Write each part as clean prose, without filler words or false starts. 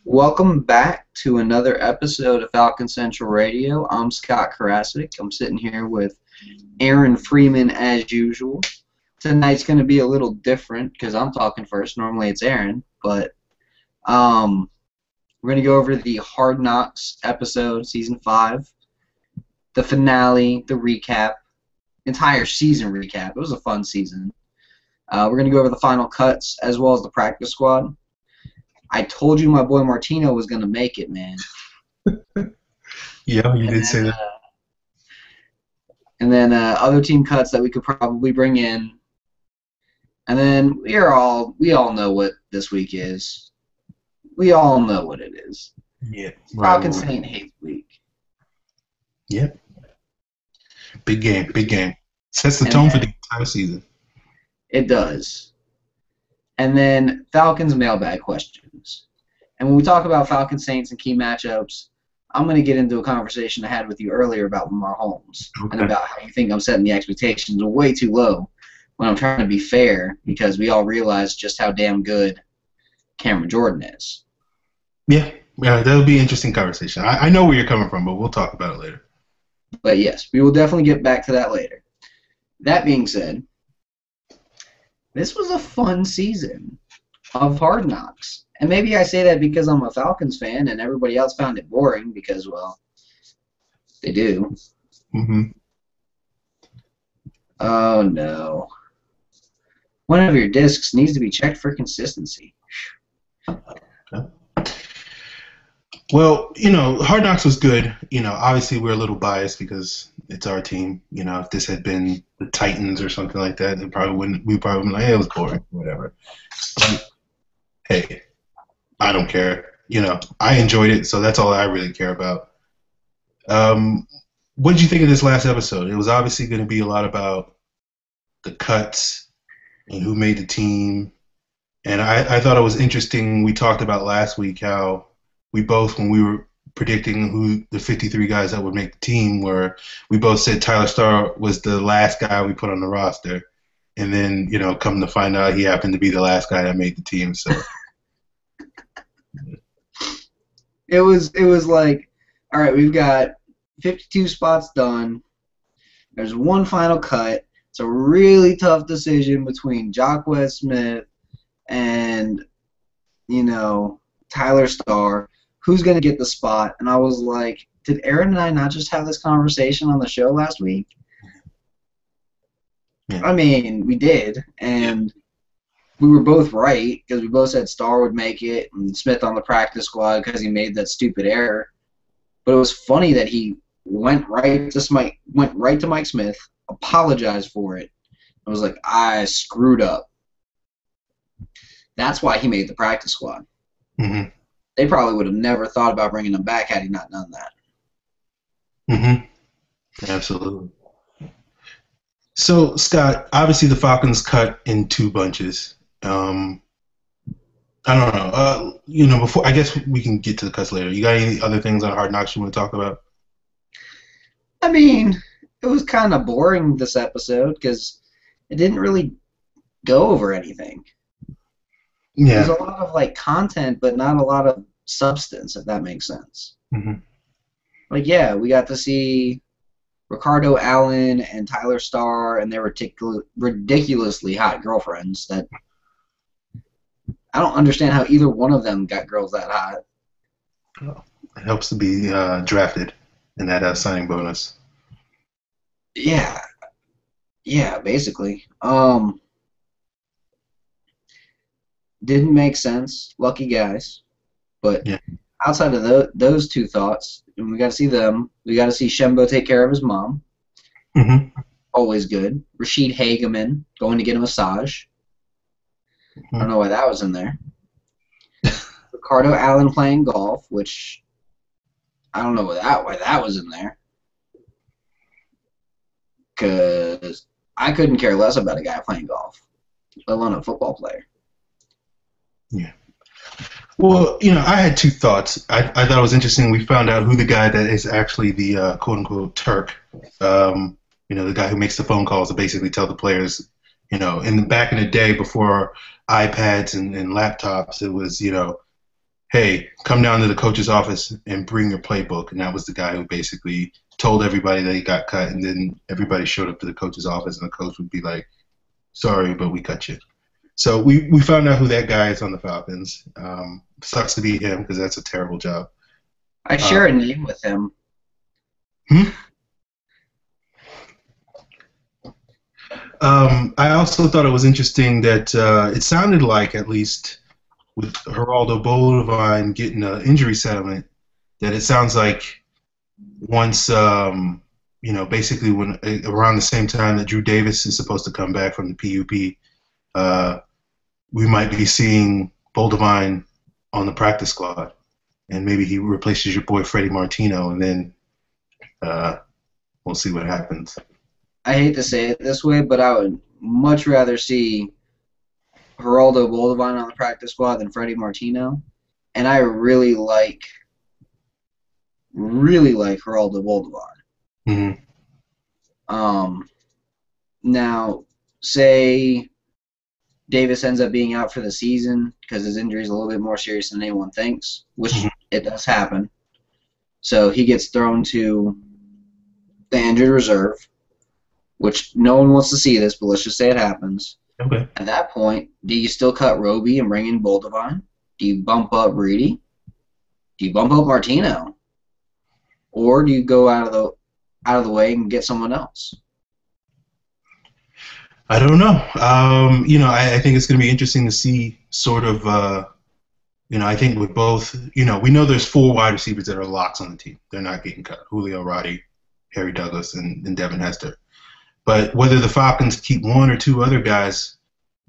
Welcome back to another episode of Falcon Central Radio. I'm Scott Karasik. I'm sitting here with Aaron Freeman as usual. Tonight's going to be a little different because I'm talking first. Normally it's Aaron, but we're going to go over the Hard Knocks episode, Season 5, the finale, the recap, entire season recap. It was a fun season. We're going to go over the final cuts as well as the practice squad. I told you my boy Martino was going to make it, man. Yeah, you did say that. And then other team cuts that we could probably bring in. And then we all know what this week is. We all know what it is. Yeah. Falcons Saint Hate Week. Yep. Big game, big game. Sets the tone for the entire season. It does. And then Falcons Mailbag questions. And when we talk about Falcons Saints and key matchups, I'm going to get into a conversation I had with you earlier about Lamar Holmes and about how you think I'm setting the expectations way too low when I'm trying to be fair because we all realize just how damn good Cameron Jordan is. Yeah, that'll be an interesting conversation. I know where you're coming from, but we'll talk about it later. But yes, we will definitely get back to that later. That being said, this was a fun season of Hard Knocks. And maybe I say that because I'm a Falcons fan and everybody else found it boring because, well, they do. Mm-hmm. Oh, no. One of your discs needs to be checked for consistency. Okay. Well, Hard Knocks was good. Obviously we're a little biased because it's our team. If this had been the Titans or something like that, we probably wouldn't be like, hey, it was boring, whatever. But, hey, I don't care. I enjoyed it, so that's all I really care about. What did you think of this last episode? It was obviously going to be a lot about the cuts and who made the team. And I thought it was interesting. We talked about last week how we both, when we were predicting who the 53 guys that would make the team were, we both said Tyler Starr was the last guy we put on the roster. And then, come to find out he happened to be the last guy that made the team. So It was like, all right, we've got 52 spots done. There's one final cut. It's a really tough decision between Jacquez Smith and, Tyler Starr. Who's going to get the spot? And I was like, did Aaron and I not just have this conversation on the show last week? Yeah. I mean, we did, and we were both right because we both said Starr would make it and Smith on the practice squad because he made that stupid error. But it was funny that he went right to Mike Smith, apologized for it. I was like, I screwed up. That's why he made the practice squad. Mm-hmm. They probably would have never thought about bringing him back had he not done that. Mm-hmm. Absolutely. So, Scott, obviously the Falcons cut in two bunches. I don't know. Before I guess we can get to the cuts later. You got any other things on Hard Knocks you want to talk about? I mean, it was kind of boring this episode because it didn't really go over anything. Yeah. There's a lot of content, but not a lot of substance, if that makes sense. Mm-hmm. We got to see Ricardo Allen and Tyler Starr and their ridiculously hot girlfriends that I don't understand how either one of them got girls that hot. Oh, it helps to be drafted in that signing bonus. Yeah, basically. Didn't make sense. Lucky guys. But outside of those two thoughts, and we got to see them. We got to see Shembo take care of his mom. Mm-hmm. Always good. Rashid Hageman going to get a massage. I don't know why that was in there. Ricardo Allen playing golf, which I don't know why that was in there. Because I couldn't care less about a guy playing golf, let alone a football player. Yeah. Well, I had two thoughts. I thought it was interesting. We found out who the guy that is actually the quote-unquote Turk, the guy who makes the phone calls to basically tell the players, back in the day before iPads and laptops, it was, hey, come down to the coach's office and bring your playbook. And that was the guy who basically told everybody that he got cut, and then everybody showed up to the coach's office, and the coach would be like, sorry, but we cut you. So we found out who that guy is on the Falcons. Sucks to be him because that's a terrible job. I share a name with him. I also thought it was interesting that it sounded like, at least with Geraldo Bovine getting an injury settlement, that it sounds like once, basically when around the same time that Drew Davis is supposed to come back from the PUP, we might be seeing Bovine on the practice squad, and maybe he replaces your boy Freddie Martino, and then we'll see what happens. I hate to say it this way, but I would much rather see Geraldo Bovine on the practice squad than Freddie Martino, and I really like Geraldo Bovine. Mm-hmm. Now, say Davis ends up being out for the season because his injury is a little bit more serious than anyone thinks, which it does happen. So he gets thrown to the injured reserve, which no one wants to see this, but let's just say it happens. Okay. At that point, do you still cut Roby and bring in Bovine? Do you bump up Reedy? Do you bump up Martino? Or do you go out of the way and get someone else? I don't know. I think it's going to be interesting to see sort of, I think with both, we know there's 4 wide receivers that are locks on the team. They're not getting cut. Julio, Roddy, Harry Douglas, and Devin Hester. But whether the Falcons keep 1 or 2 other guys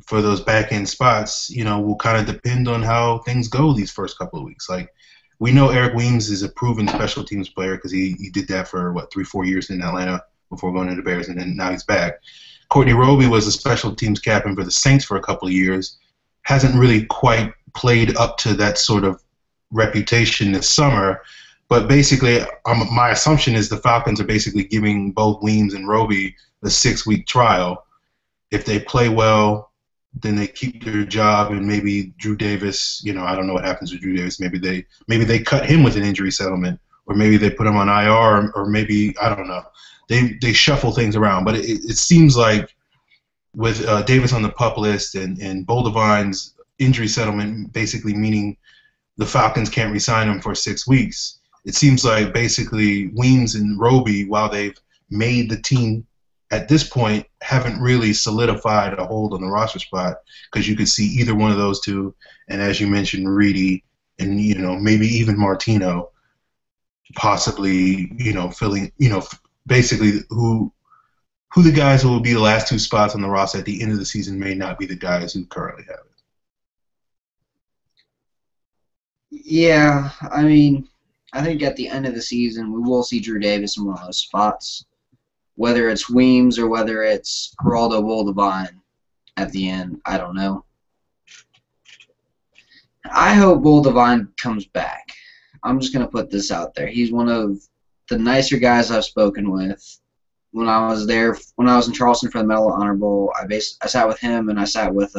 for those back-end spots, will kind of depend on how things go these first couple of weeks. Like, we know Eric Weems is a proven special teams player because he did that for, 3-4 years in Atlanta before going to the Bears, and then now he's back. Courtney Roby was a special teams captain for the Saints for a couple of years. Hasn't really quite played up to that sort of reputation this summer. But basically, my assumption is the Falcons are basically giving both Weems and Roby a 6-week trial. If they play well, then they keep their job, and maybe Drew Davis, I don't know what happens with Drew Davis. Maybe they cut him with an injury settlement, or maybe they put him on IR, or maybe, I don't know. They shuffle things around, but it seems like with Davis on the PUP list and Boldivine's injury settlement basically meaning the Falcons can't re-sign him for 6 weeks, it seems like basically Weems and Roby, while they've made the team at this point, haven't really solidified a hold on the roster spot, because you could see either one of those two, and as you mentioned, Reedy and maybe even Martino, possibly filling basically who the guys who will be the last 2 spots on the roster at the end of the season may not be the guys who currently have it. Yeah, I mean, I think at the end of the season we will see Drew Davis in one of those spots, whether it's Weems or whether it's Geraldo Bovine at the end. I don't know. I hope Bovine comes back. I'm just going to put this out there. He's one of the nicer guys I've spoken with. When I was in Charleston for the Medal of Honor Bowl, I sat with him, and I sat with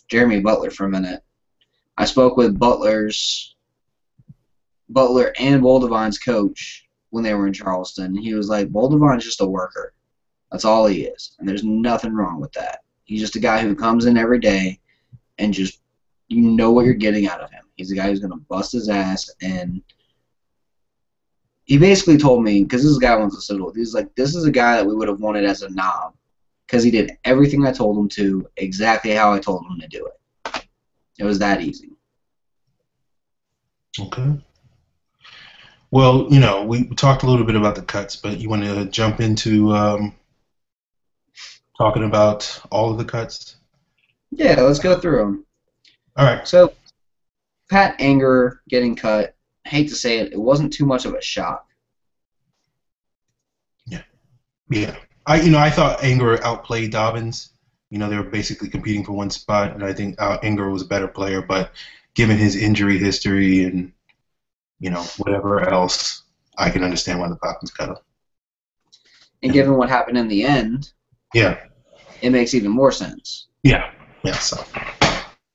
Jeremy Butler for a minute. I spoke with Butler and Boldivine's coach when they were in Charleston. He was like, Boldivine's just a worker. That's all he is, and there's nothing wrong with that. He's just a guy who comes in every day and just, you know what you're getting out of him. He's a guy who's going to bust his ass, and he basically told me, because this is a guy I wants to sit with, he's like, this is a guy that we would have wanted as a knob, because he did everything I told him to, exactly how I told him to do it. It was that easy. Okay. Well, we talked a little bit about the cuts, but you want to jump into talking about all of the cuts? Yeah, let's go through them. All right. So, Pat Anger getting cut, hate to say it, it wasn't too much of a shock. Yeah. I thought Anger outplayed Dobbins. They were basically competing for one spot, and I think Anger was a better player, but given his injury history and whatever else, I can understand why the Falcons cut him. And given what happened in the end, yeah, it makes even more sense. Yeah. So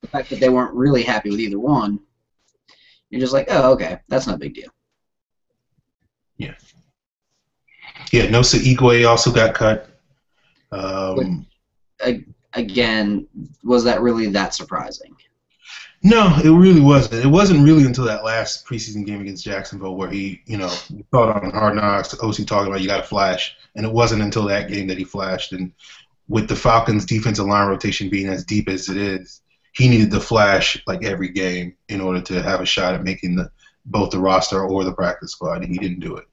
the fact that they weren't really happy with either one You're just like, oh, okay, that's not a big deal. Yeah. Yeah, Nosa Igwe also got cut. But again, was that really that surprising? No, it really wasn't. It wasn't really until that last preseason game against Jacksonville where he, you thought on Hard Knocks, OC talking about you got to flash. And it wasn't until that game that he flashed. And with the Falcons' defensive line rotation being as deep as it is, he needed to flash like every game in order to have a shot at making both the roster or the practice squad, and he didn't do it.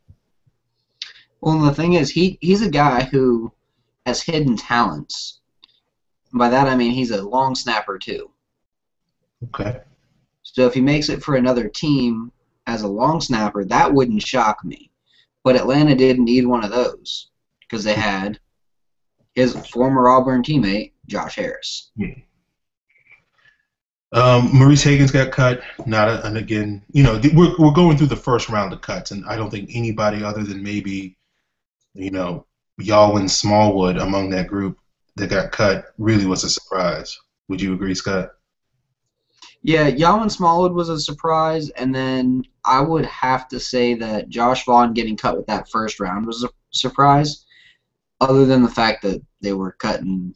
Well, the thing is, he's a guy who has hidden talents. By that I mean he's a long snapper too. Okay. So if he makes it for another team as a long snapper, that wouldn't shock me. But Atlanta didn't need one of those because they had his former Auburn teammate, Josh Harris. Yeah. Maurice Higgins got cut. And again, we're going through the first round of cuts, and I don't think anybody other than maybe, Yalwyn Smallwood among that group that got cut really was a surprise. Would you agree, Scott? Yeah, Yalwyn Smallwood was a surprise, and then I would have to say that Josh Vaughn getting cut with that first round was a surprise, other than the fact that they were cutting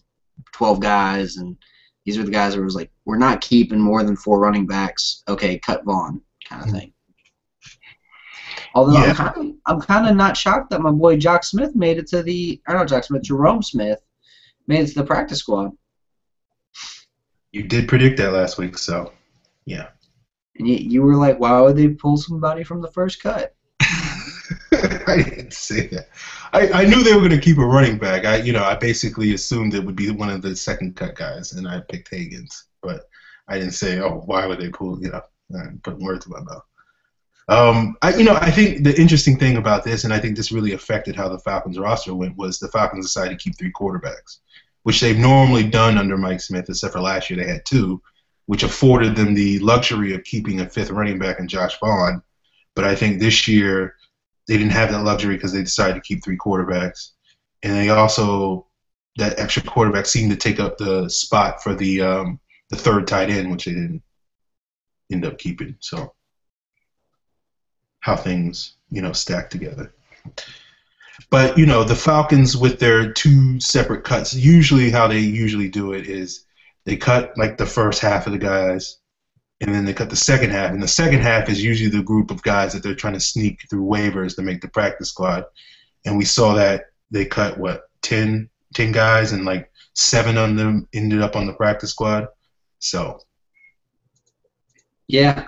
12 guys, and these were the guys that was like, we're not keeping more than 4 running backs. Okay, cut Vaughn kind of thing. Although yeah. I'm kind of not shocked that my boy Jerome Smith made it to the practice squad. You did predict that last week, so yeah. And you were like, why would they pull somebody from the first cut? I didn't say that. I knew they were going to keep a running back. I basically assumed it would be one of the second cut guys, and I picked Higgins. But I didn't say, oh, why would they pull? Putting words in my mouth. I think the interesting thing about this, and I think this really affected how the Falcons roster went, was the Falcons decided to keep 3 quarterbacks, which they've normally done under Mike Smith, except for last year they had 2, which afforded them the luxury of keeping a 5th running back in Josh Vaughn. But I think this year they didn't have that luxury because they decided to keep 3 quarterbacks. And they also, that extra quarterback seemed to take up the spot for the 3rd tight end, which they didn't end up keeping. So how things, stack together. But, the Falcons with their 2 separate cuts, usually how they usually do it is they cut like the first half of the guys, and then they cut the second half. And the second half is usually the group of guys that they're trying to sneak through waivers to make the practice squad. And we saw that they cut, 10 guys, and like 7 of them ended up on the practice squad. So. Yeah,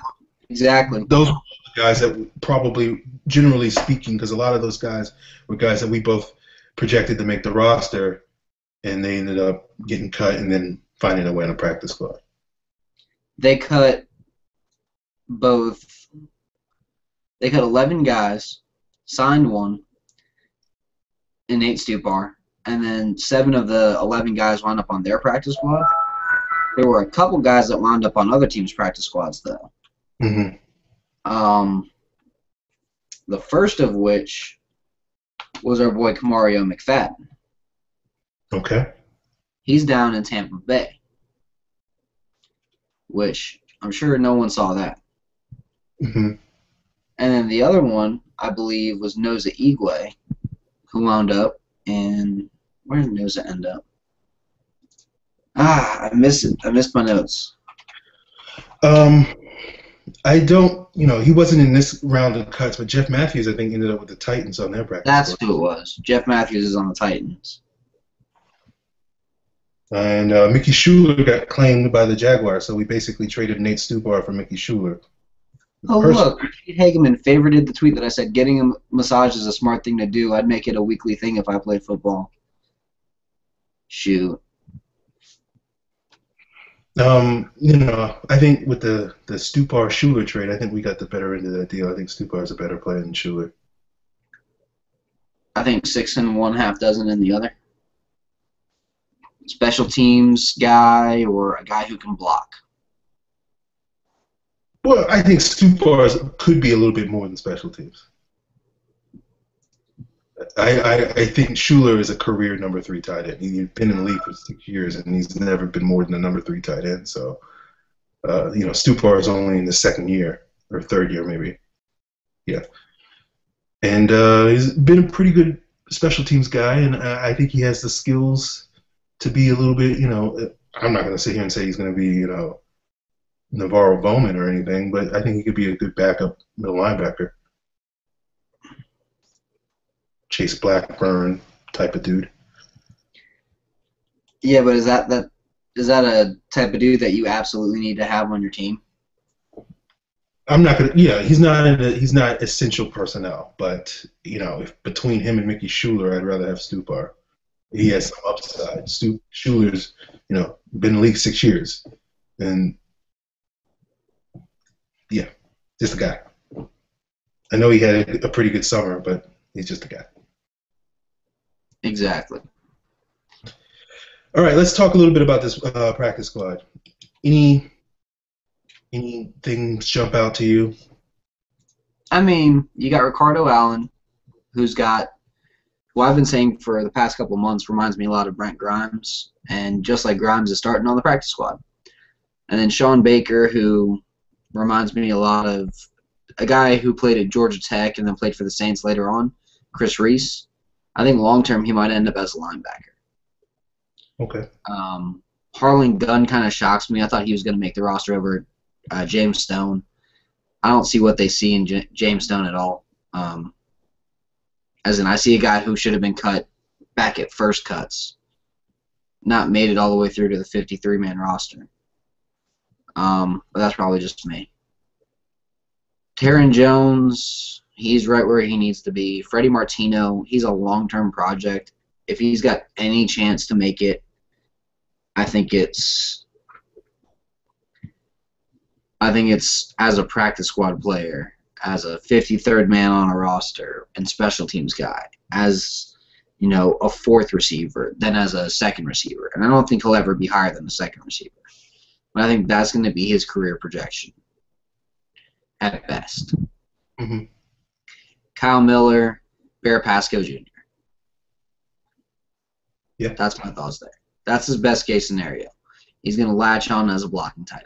exactly. Those guys that probably, generally speaking, because a lot of those guys were guys that we both projected to make the roster, and they ended up getting cut and then finding a way on a practice squad. They cut 11 guys, signed 1 in Nate Stupar, and then 7 of the 11 guys wound up on their practice squad. There were a couple guys that wound up on other teams' practice squads, though. Mm-hmm. The first of which was our boy Kamario McFadden. Okay. He's down in Tampa Bay, which I'm sure no one saw that. Mm-hmm. And then the other one, I believe, was Nosa Igwe, who wound up in – where did Nosa end up? I missed it. I missed my notes. I don't, he wasn't in this round of cuts, but Jeff Matthews, I think, ended up with the Titans on their practice. That's who it was. Jeff Matthews is on the Titans. And Mickey Schuler got claimed by the Jaguars, so we basically traded Nate Stupar for Mickey Schuler. Oh, look, Pete Hageman favorited the tweet that I said, getting a massage is a smart thing to do. I'd make it a weekly thing if I played football. Shoot. I think with the Stupar-Schuler trade, I think we got the better end of that deal. I think Stupar is a better player than Schuler. I think 6 in one, half dozen in the other. Special teams guy or a guy who can block. Well, I think Stupar could be a little bit more than special teams. I think Schuler is a career number 3 tight end. He's been in the league for 6 years, and he's never been more than a number 3 tight end. So, Stupar is only in the 2nd year. or third year maybe. Yeah. And he's been a pretty good special teams guy, and I think he has the skills to be a little bit, I'm not going to sit here and say he's going to be, Navarro Bowman or anything, but I think he could be a good backup middle linebacker. Chase Blackburn type of dude. Yeah, but is that a type of dude that you absolutely need to have on your team? I'm not gonna. Yeah, he's not essential personnel, but if between him and Mickey Schuler, I'd rather have Stupar. He has some upside. Schuler's, been in the league 6 years, and yeah, just a guy. I know he had a pretty good summer, but he's just a guy. Exactly. All right, let's talk a little bit about this practice squad. Anything jump out to you? I mean, you got Ricardo Allen, who I've been saying for the past couple months reminds me a lot of Brent Grimes, and just like Grimes is starting on the practice squad. And then Sean Baker, who reminds me a lot of a guy who played at Georgia Tech and then played for the Saints later on, Chris Reese. I think long term he might end up as a linebacker. Okay. Harlan Gunn kind of shocks me. I thought he was going to make the roster over James Stone. I don't see what they see in James Stone at all. As in, I see a guy who should have been cut back at first cuts, not made it all the way through to the 53-man roster. But that's probably just me. Taron Jones, he's right where he needs to be. Freddie Martino, he's a long-term project. If he's got any chance to make it, I think it's as a practice squad player, as a 53rd man on a roster, and special teams guy, as a fourth receiver, then as a second receiver. And I don't think he'll ever be higher than a second receiver. But I think that's going to be his career projection at best. Mm-hmm. Kyle Miller, Bear Pasco Jr. Yeah. That's my thoughts there. That's his best case scenario. He's going to latch on as a blocking tight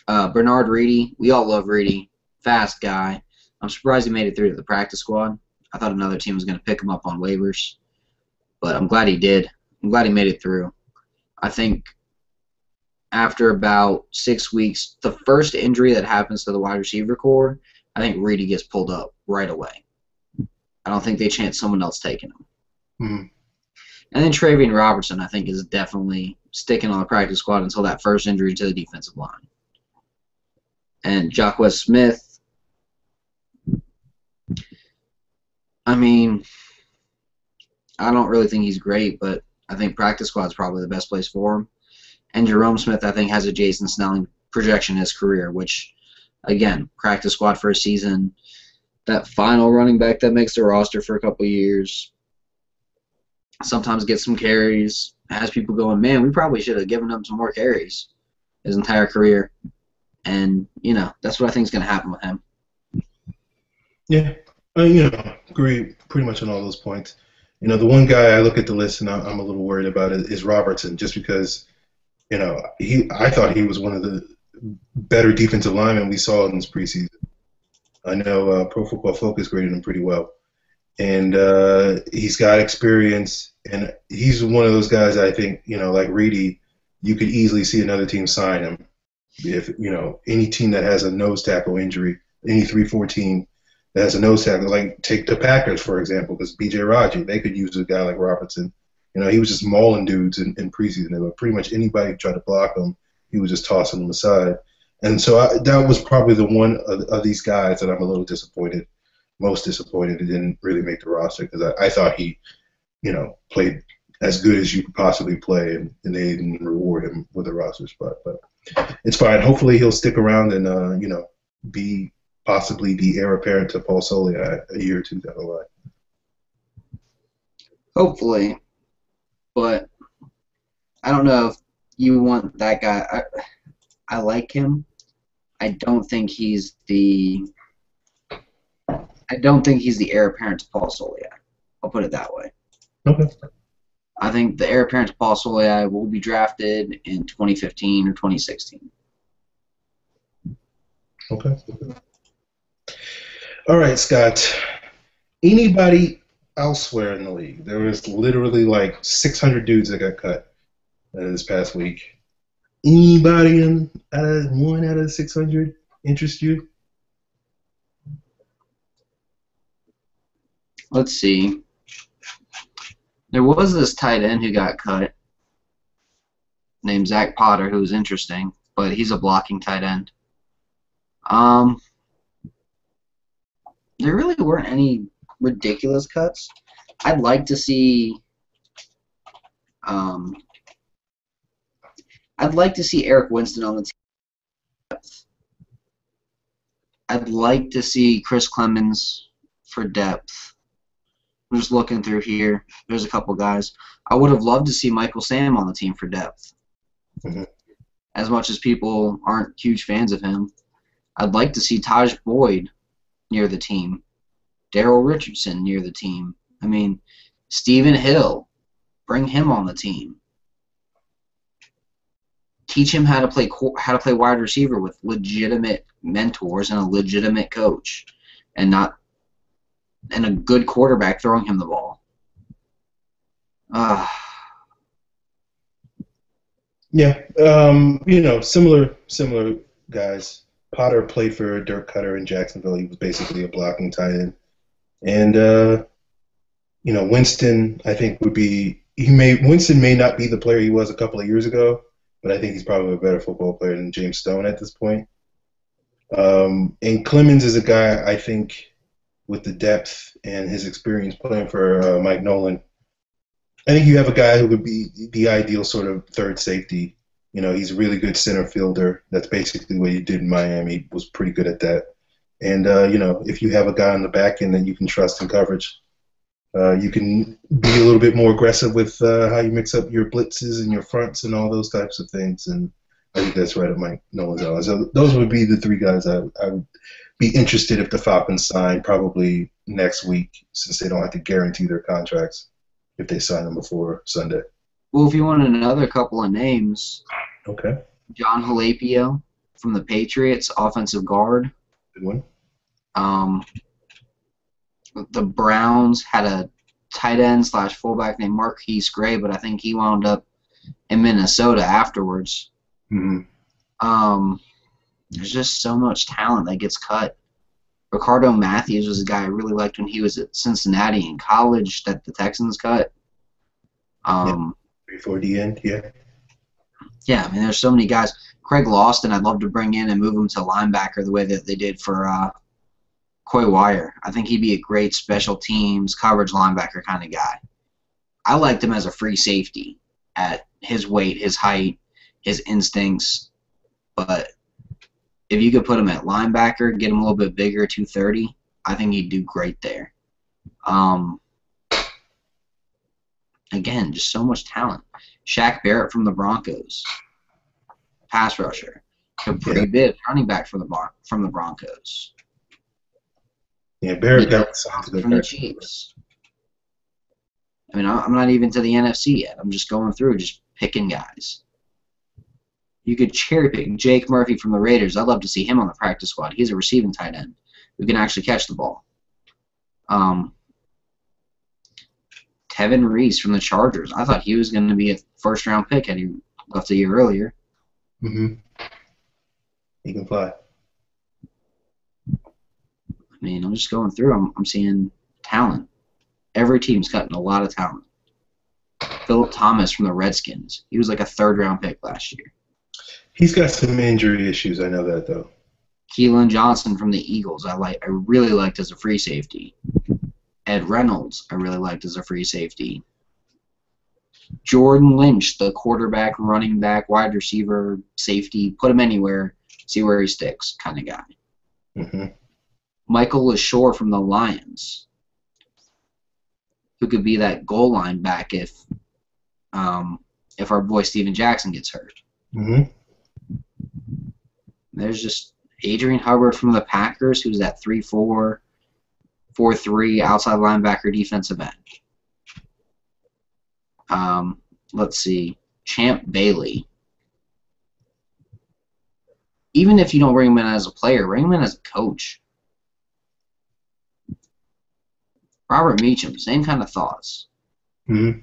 end. Bernard Reedy, we all love Reedy. Fast guy. I'm surprised he made it through to the practice squad. I thought another team was going to pick him up on waivers, but I'm glad he did. I'm glad he made it through. I think after about 6 weeks, the first injury that happens to the wide receiver core, I think Reedy gets pulled up right away. I don't think they chance someone else taking him. Mm-hmm. And then Travian Robertson, I think, is definitely sticking on the practice squad until that first injury to the defensive line. And Jacquez Smith, I mean, I don't really think he's great, but I think practice squad is probably the best place for him. And Jerome Smith, I think, has a Jason Snelling projection in his career, which, again, practice squad for a season, that final running back that makes the roster for a couple of years, sometimes gets some carries, has people going, man, we probably should have given him some more carries his entire career. And, that's what I think is going to happen with him. Yeah, agree pretty much on all those points. The one guy I look at the list and I'm a little worried about it is Robertson, just because, I thought he was one of the better defensive linemen we saw in this preseason. I know Pro Football Focus graded him pretty well. And he's got experience, and he's one of those guys I think, like Reedy, you could easily see another team sign him. If, any team that has a nose tackle injury, any 3-4 team that has a nose tackle, like take the Packers, for example, because B.J. Raji, they could use a guy like Robertson. He was just mauling dudes in preseason. They were pretty much anybody who tried to block him, he was just tossing them aside. And so that was probably the one of these guys that I'm a little disappointed. Most disappointed he didn't really make the roster, because I thought he, played as good as you could possibly play, and they didn't reward him with a roster spot. But it's fine. Hopefully he'll stick around and, be possibly the heir apparent to Paul Soliai a year or two down the line. Hopefully. But I don't know if you want that guy. I like him. I don't think he's the heir apparent to Paul Soliai. I'll put it that way. Okay. I think the heir apparent to Paul Soliai will be drafted in 2015 or 2016. Okay. All right, Scott. Anybody elsewhere in the league? There was literally like 600 dudes that got cut this past week. Anybody one out of 600 interest you? Let's see. There was this tight end who got cut named Zach Potter, who was interesting, but he's a blocking tight end. There really weren't any ridiculous cuts. I'd like to see. I'd like to see Eric Winston on the team. I'd like to see Chris Clemens for depth. I'm just looking through here. There's a couple guys. I would have loved to see Michael Sam on the team for depth. Mm-hmm. As much as people aren't huge fans of him, I'd like to see Taj Boyd near the team. Daryl Richardson near the team. I mean, Stephen Hill, bring him on the team. Teach him how to play wide receiver with legitimate mentors and a legitimate coach, and a good quarterback throwing him the ball. Yeah, similar guys. Potter played for Dirk Cutter in Jacksonville. He was basically a blocking tight end. And Winston, I think Winston may not be the player he was a couple of years ago, but I think he's probably a better football player than James Stone at this point. And Clemens is a guy, I think, with the depth and his experience playing for Mike Nolan. I think you have a guy who would be the ideal sort of third safety. He's a really good center fielder. That's basically what he did in Miami. He was pretty good at that. And, if you have a guy on the back end that you can trust in coverage, you can be a little bit more aggressive with how you mix up your blitzes and your fronts and all those types of things. And I think that's right at Mike Nolan's alley. So those would be the three guys I would be interested if the Falcons sign probably next week, since they don't have to guarantee their contracts if they sign them before Sunday. Well, if you want another couple of names, okay. John Halapio from the Patriots, offensive guard. Good one. The Browns had a tight end / fullback named Marquise Gray, but I think he wound up in Minnesota afterwards. Mm-hmm. There's just so much talent that gets cut. Ricardo Matthews was a guy I really liked when he was at Cincinnati in college that the Texans cut. Before the end, yeah. Yeah, I mean, there's so many guys. Craig Lawson, I'd love to bring in and move him to linebacker the way that they did for Coy Wire. I think he'd be a great special teams coverage linebacker kind of guy. I liked him as a free safety at his weight, his height, his instincts. But if you could put him at linebacker, get him a little bit bigger, 230, I think he'd do great there. Again, just so much talent. Shaq Barrett from the Broncos, pass rusher. Capri Bibbs, running back from the Broncos. Yeah, Barrett got sounds good from the Chiefs. I mean, I'm not even to the NFC yet. I'm just going through, just picking guys. You could cherry pick Jake Murphy from the Raiders. I'd love to see him on the practice squad. He's a receiving tight end who can actually catch the ball. Tevin Reese from the Chargers. I thought he was going to be a first-round pick had he left a year earlier. Mm-hmm. He can fly. I mean, I'm just going through. I'm seeing talent. Every team's cutting a lot of talent. Philip Thomas from the Redskins. He was like a third-round pick last year. He's got some injury issues. I know that, though. Keelan Johnson from the Eagles. I really liked as a free safety. Ed Reynolds, I really liked as a free safety. Jordan Lynch, the quarterback, running back, wide receiver, safety, put him anywhere, see where he sticks kind of guy. Mm-hmm. Michael LaShore from the Lions, who could be that goal line back if our boy Steven Jackson gets hurt. Mm-hmm. There's just Adrian Hubbard from the Packers, who's that 3'4", 4'3", outside linebacker, defensive end. Let's see. Champ Bailey. even if you don't bring him in as a player, bring him in as a coach. Robert Meacham, same kind of thoughts. Mm-hmm.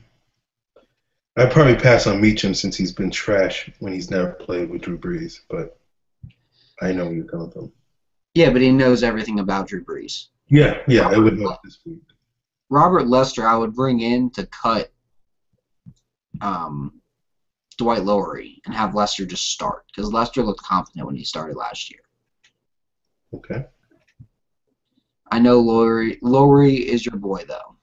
I'd probably pass on Meacham since he's been trash when he's never played with Drew Brees, but I know where you're coming from. Yeah, but he knows everything about Drew Brees. Yeah, it would help this week. Robert Lester, I would bring in to cut Dwight Lowery and have Lester just start because Lester looked confident when he started last year. Okay. I know Lowery is your boy though.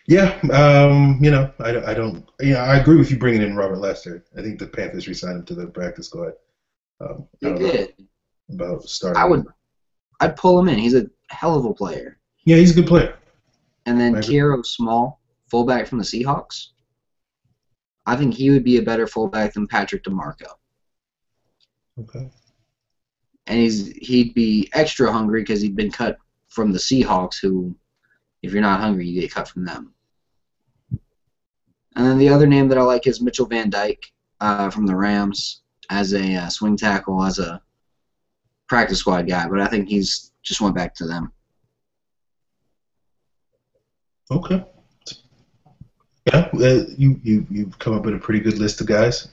Yeah, I don't. I agree with you bringing in Robert Lester. I think the Panthers re-signed him to the practice squad. They did. About starting. I'd pull him in. He's a hell of a player. Yeah, he's a good player. And then Kiero Small, fullback from the Seahawks. I think he would be a better fullback than Patrick DeMarco. Okay. And he'd be extra hungry because he'd been cut from the Seahawks, who, if you're not hungry, you get cut from them. And then the other name that I like is Mitchell Van Dyke from the Rams as a swing tackle, as a practice squad guy. But I think he's just went back to them. Okay. Yeah, you've come up with a pretty good list of guys.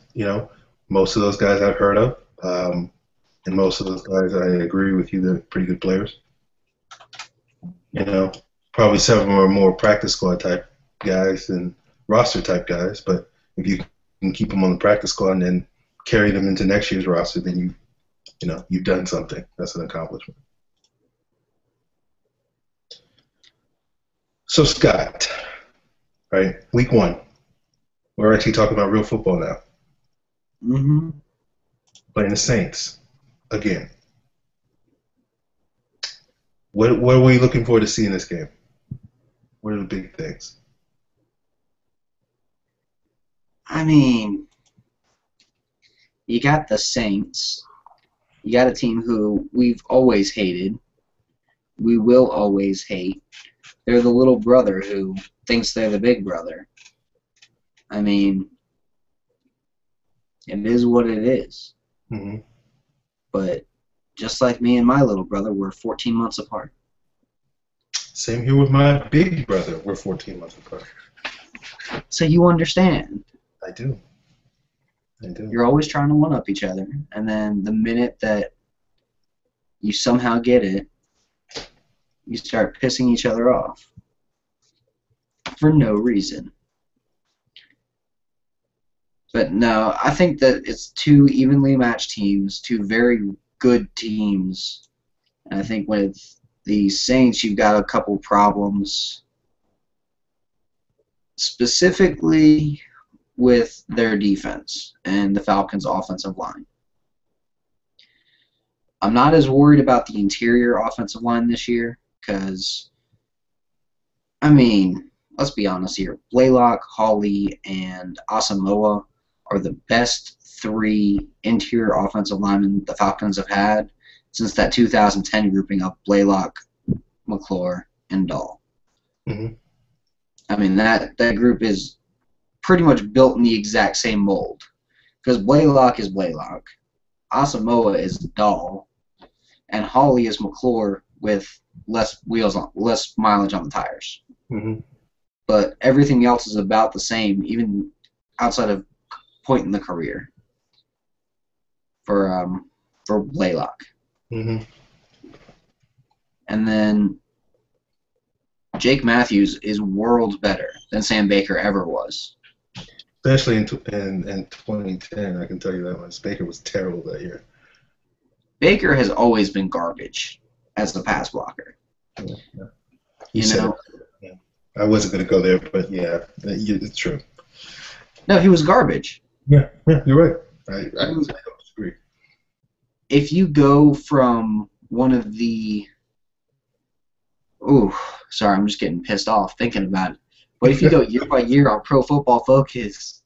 Most of those guys I've heard of, and most of those guys I agree with you. They're pretty good players. Probably some of them are more practice squad type guys than roster type guys. But if you can keep them on the practice squad and then carry them into next year's roster, then you've done something. That's an accomplishment. So Scott, right? Week 1. We're actually talking about real football now. Mm-hmm. Playing the Saints again. What are we looking forward to see in this game? What are the big things? I mean, you got the Saints. You got a team who we've always hated. We will always hate. They're the little brother who thinks they're the big brother. I mean, it is what it is. Mm-hmm. But just like me and my little brother, we're 14 months apart. Same here with my big brother. We're 14 months apart. So you understand. I do. You're always trying to one-up each other. And then the minute that you somehow get it, you start pissing each other off for no reason. But no, I think that it's two evenly matched teams, two very good teams. And I think with the Saints, you've got a couple problems, specifically with their defense and the Falcons' offensive line. I'm not as worried about the interior offensive line this year because, I mean, let's be honest here. Blaylock, Hawley, and Asamoah are the best 3 interior offensive linemen the Falcons have had since that 2010 grouping of Blaylock, McClure, and Dahl. Mm-hmm. I mean, that group is pretty much built in the exact same mold because Blaylock is Blaylock, Asamoah is Dahl, and Hawley is McClure with less mileage on the tires. Mm-hmm. But everything else is about the same, even outside of point in the career for Blaylock. Mm-hmm. And then Jake Matthews is worlds better than Sam Baker ever was. Especially in 2010, I can tell you that much. Baker was terrible that year. Baker has always been garbage as a pass blocker. Yeah. You know? Yeah. I wasn't going to go there, but yeah, it's true. No, he was garbage. Yeah, you're right. I don't disagree. If you go from one of the... Ooh, sorry, I'm just getting pissed off thinking about it. But if you go year by year on Pro Football Focus,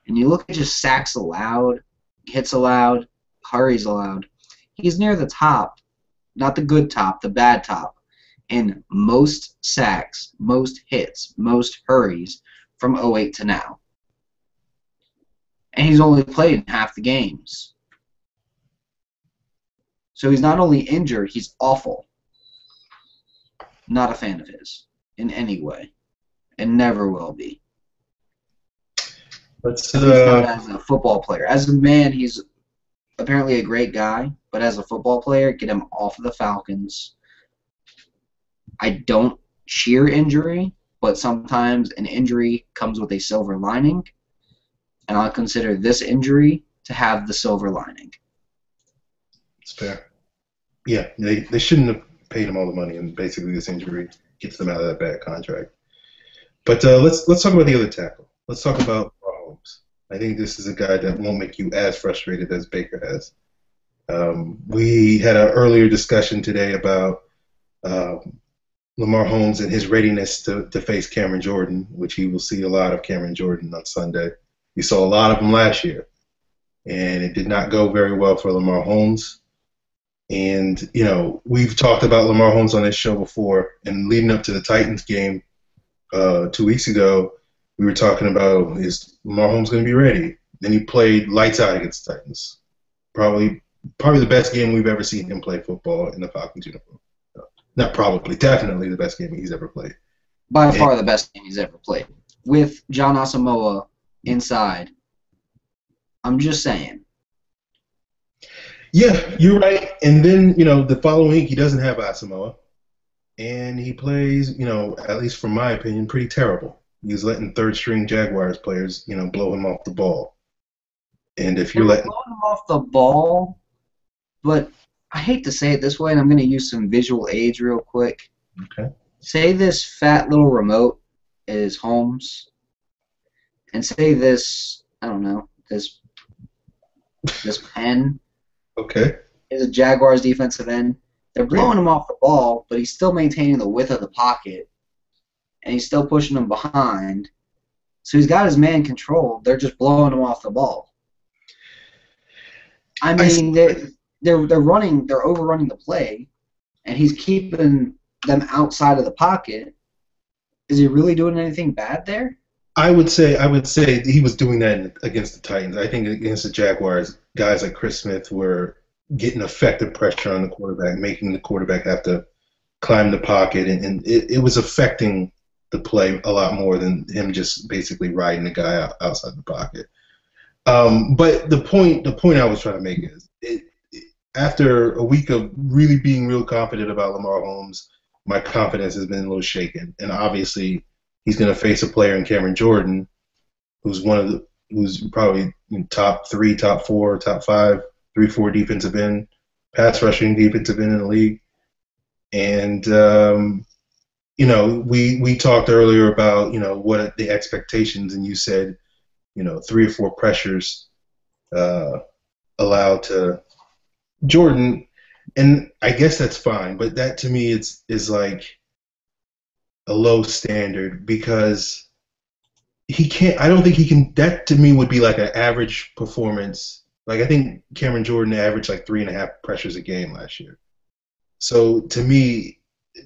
and you look at just sacks allowed, hits allowed, hurries allowed, he's near the top, not the good top, the bad top, in most sacks, most hits, most hurries from 2008 to now. And he's only played in half the games. So he's not only injured, he's awful. Not a fan of his in any way, and never will be. Let's At least not as a football player. As a man, he's apparently a great guy, but as a football player, get him off of the Falcons. I don't cheer injury, but sometimes an injury comes with a silver lining, and I'll consider this injury to have the silver lining. It's fair. Yeah, they shouldn't have paid him all the money, and basically this injury gets them out of that bad contract. But let's talk about the other tackle. Let's talk about Mahomes. I think this is a guy that won't make you as frustrated as Baker has. We had an earlier discussion today about Lamar Holmes and his readiness to face Cameron Jordan, which he will see a lot of Cameron Jordan on Sunday. We saw a lot of him last year, and it did not go very well for Lamar Holmes. And, you know, we've talked about Lamar Holmes on this show before, and leading up to the Titans game 2 weeks ago, we were talking about, is Lamar Holmes going to be ready? Then he played lights out against the Titans. Probably the best game we've ever seen him play football in the Falcons uniform. Not probably, definitely the best game he's ever played. By far the best game he's ever played. With John Asamoah inside. I'm just saying. Yeah, you're right. And then, you know, the following week he doesn't have Asamoah. And he plays, you know, at least from my opinion, pretty terrible. He's letting third-string Jaguars players, you know, blow him off the ball. And if you're letting blowing him off the ball, but I hate to say it this way, and I'm going to use some visual aids real quick. Okay. Say this fat little remote is Holmes, and say this, I don't know, this pen Okay. is a Jaguars defensive end. They're blowing him off the ball, but he's still maintaining the width of the pocket, and he's still pushing them behind. So he's got his man controlled. They're just blowing him off the ball. I mean, they're overrunning the play, and he's keeping them outside of the pocket. Is he really doing anything bad there? I would say he was doing that against the Titans. I think against the Jaguars, guys like Chris Smith were getting effective pressure on the quarterback, making the quarterback have to climb the pocket, and it was affecting the play a lot more than him just basically riding the guy outside the pocket. But the point I was trying to make is, after a week of really being real confident about Lamar Holmes, my confidence has been a little shaken. And obviously, he's going to face a player in Cameron Jordan, who's probably top 3, top 4, top 5, 3-4 defensive end, pass rushing defensive end in the league. And you know, we talked earlier about, you know, what the expectations, and you said, you know, 3 or 4 pressures allowed to Jordan, and I guess that's fine, but that to me is like a low standard, because I don't think he can. That to me would be like an average performance. Like, I think Cameron Jordan averaged like 3.5 pressures a game last year. So to me,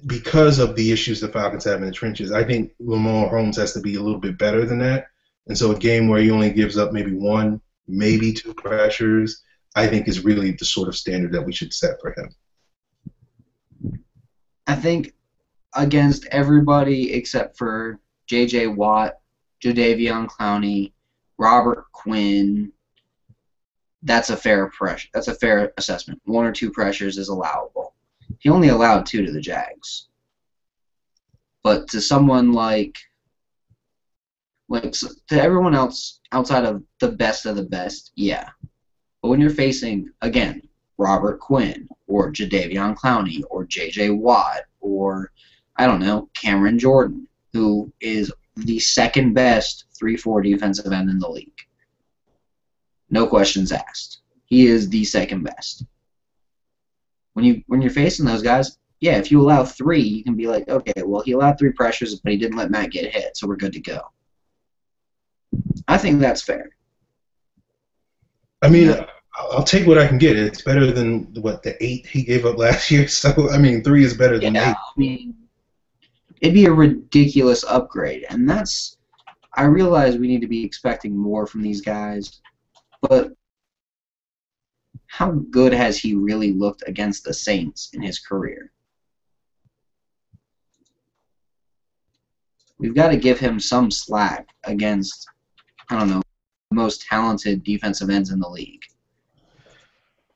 because of the issues the Falcons have in the trenches, I think Lamar Holmes has to be a little bit better than that. And so a game where he only gives up maybe 1, maybe 2 pressures, I think is really the sort of standard that we should set for him. I think against everybody except for J.J. Watt, Jadeveon Clowney, Robert Quinn, that's a fair pressure. That's a fair assessment. 1 or 2 pressures is allowable. He only allowed 2 to the Jags. But to someone like to everyone else outside of the best, yeah. But when you're facing, again, Robert Quinn or Jadeveon Clowney or J.J. Watt or, I don't know, Cameron Jordan, who is the second best 3-4 defensive end in the league. No questions asked. He is the second best. When you're facing those guys, yeah, if you allow 3, you can be like, okay, well, he allowed 3 pressures, but he didn't let Matt get hit, so we're good to go. I think that's fair. I mean, I'll take what I can get. It's better than the 8 he gave up last year. So I mean, 3 is better than 8. I mean, it'd be a ridiculous upgrade, and I realize we need to be expecting more from these guys, but how good has he really looked against the Saints in his career? We've got to give him some slack against, I don't know, the most talented defensive ends in the league.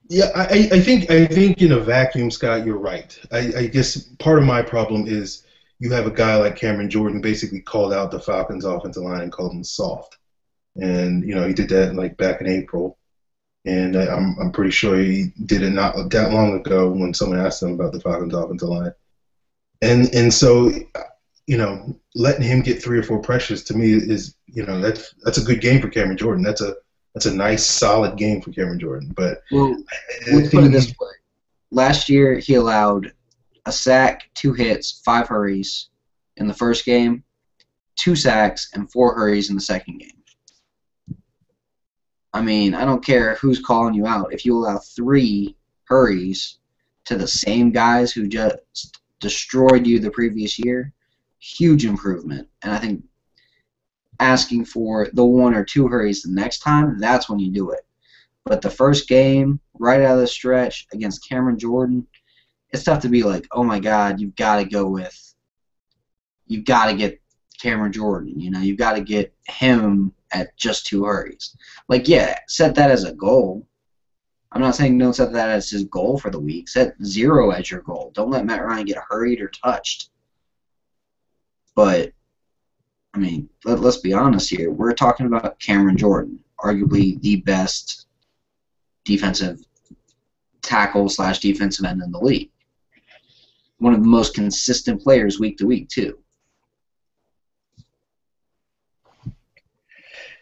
Yeah, I think in a vacuum, Scott, you're right. I guess part of my problem is you have a guy like Cameron Jordan basically called out the Falcons offensive line and called them soft. And he did that like back in April. And I'm pretty sure he did it not that long ago when someone asked him about the Falcons offensive line. And so letting him get 3 or 4 pressures to me is that's a good game for Cameron Jordan. That's a nice solid game for Cameron Jordan. But well, let's put it this way: last year he allowed a sack, 2 hits, 5 hurries in the first game, 2 sacks, and 4 hurries in the second game. I mean, I don't care who's calling you out. If you allow 3 hurries to the same guys who just destroyed you the previous year, huge improvement. And I think asking for the 1 or 2 hurries the next time, that's when you do it. But the first game, right out of the stretch against Cameron Jordan, it's tough to be like, oh my God, you've got to get Cameron Jordan. You've got to get him at just 2 hurries. Like, yeah, set that as a goal. I'm not saying don't set that as his goal for the week. Set 0 as your goal. Don't let Matt Ryan get hurried or touched. But, I mean, let's be honest here. We're talking about Cameron Jordan, arguably the best defensive tackle / defensive end in the league. One of the most consistent players week to week, too.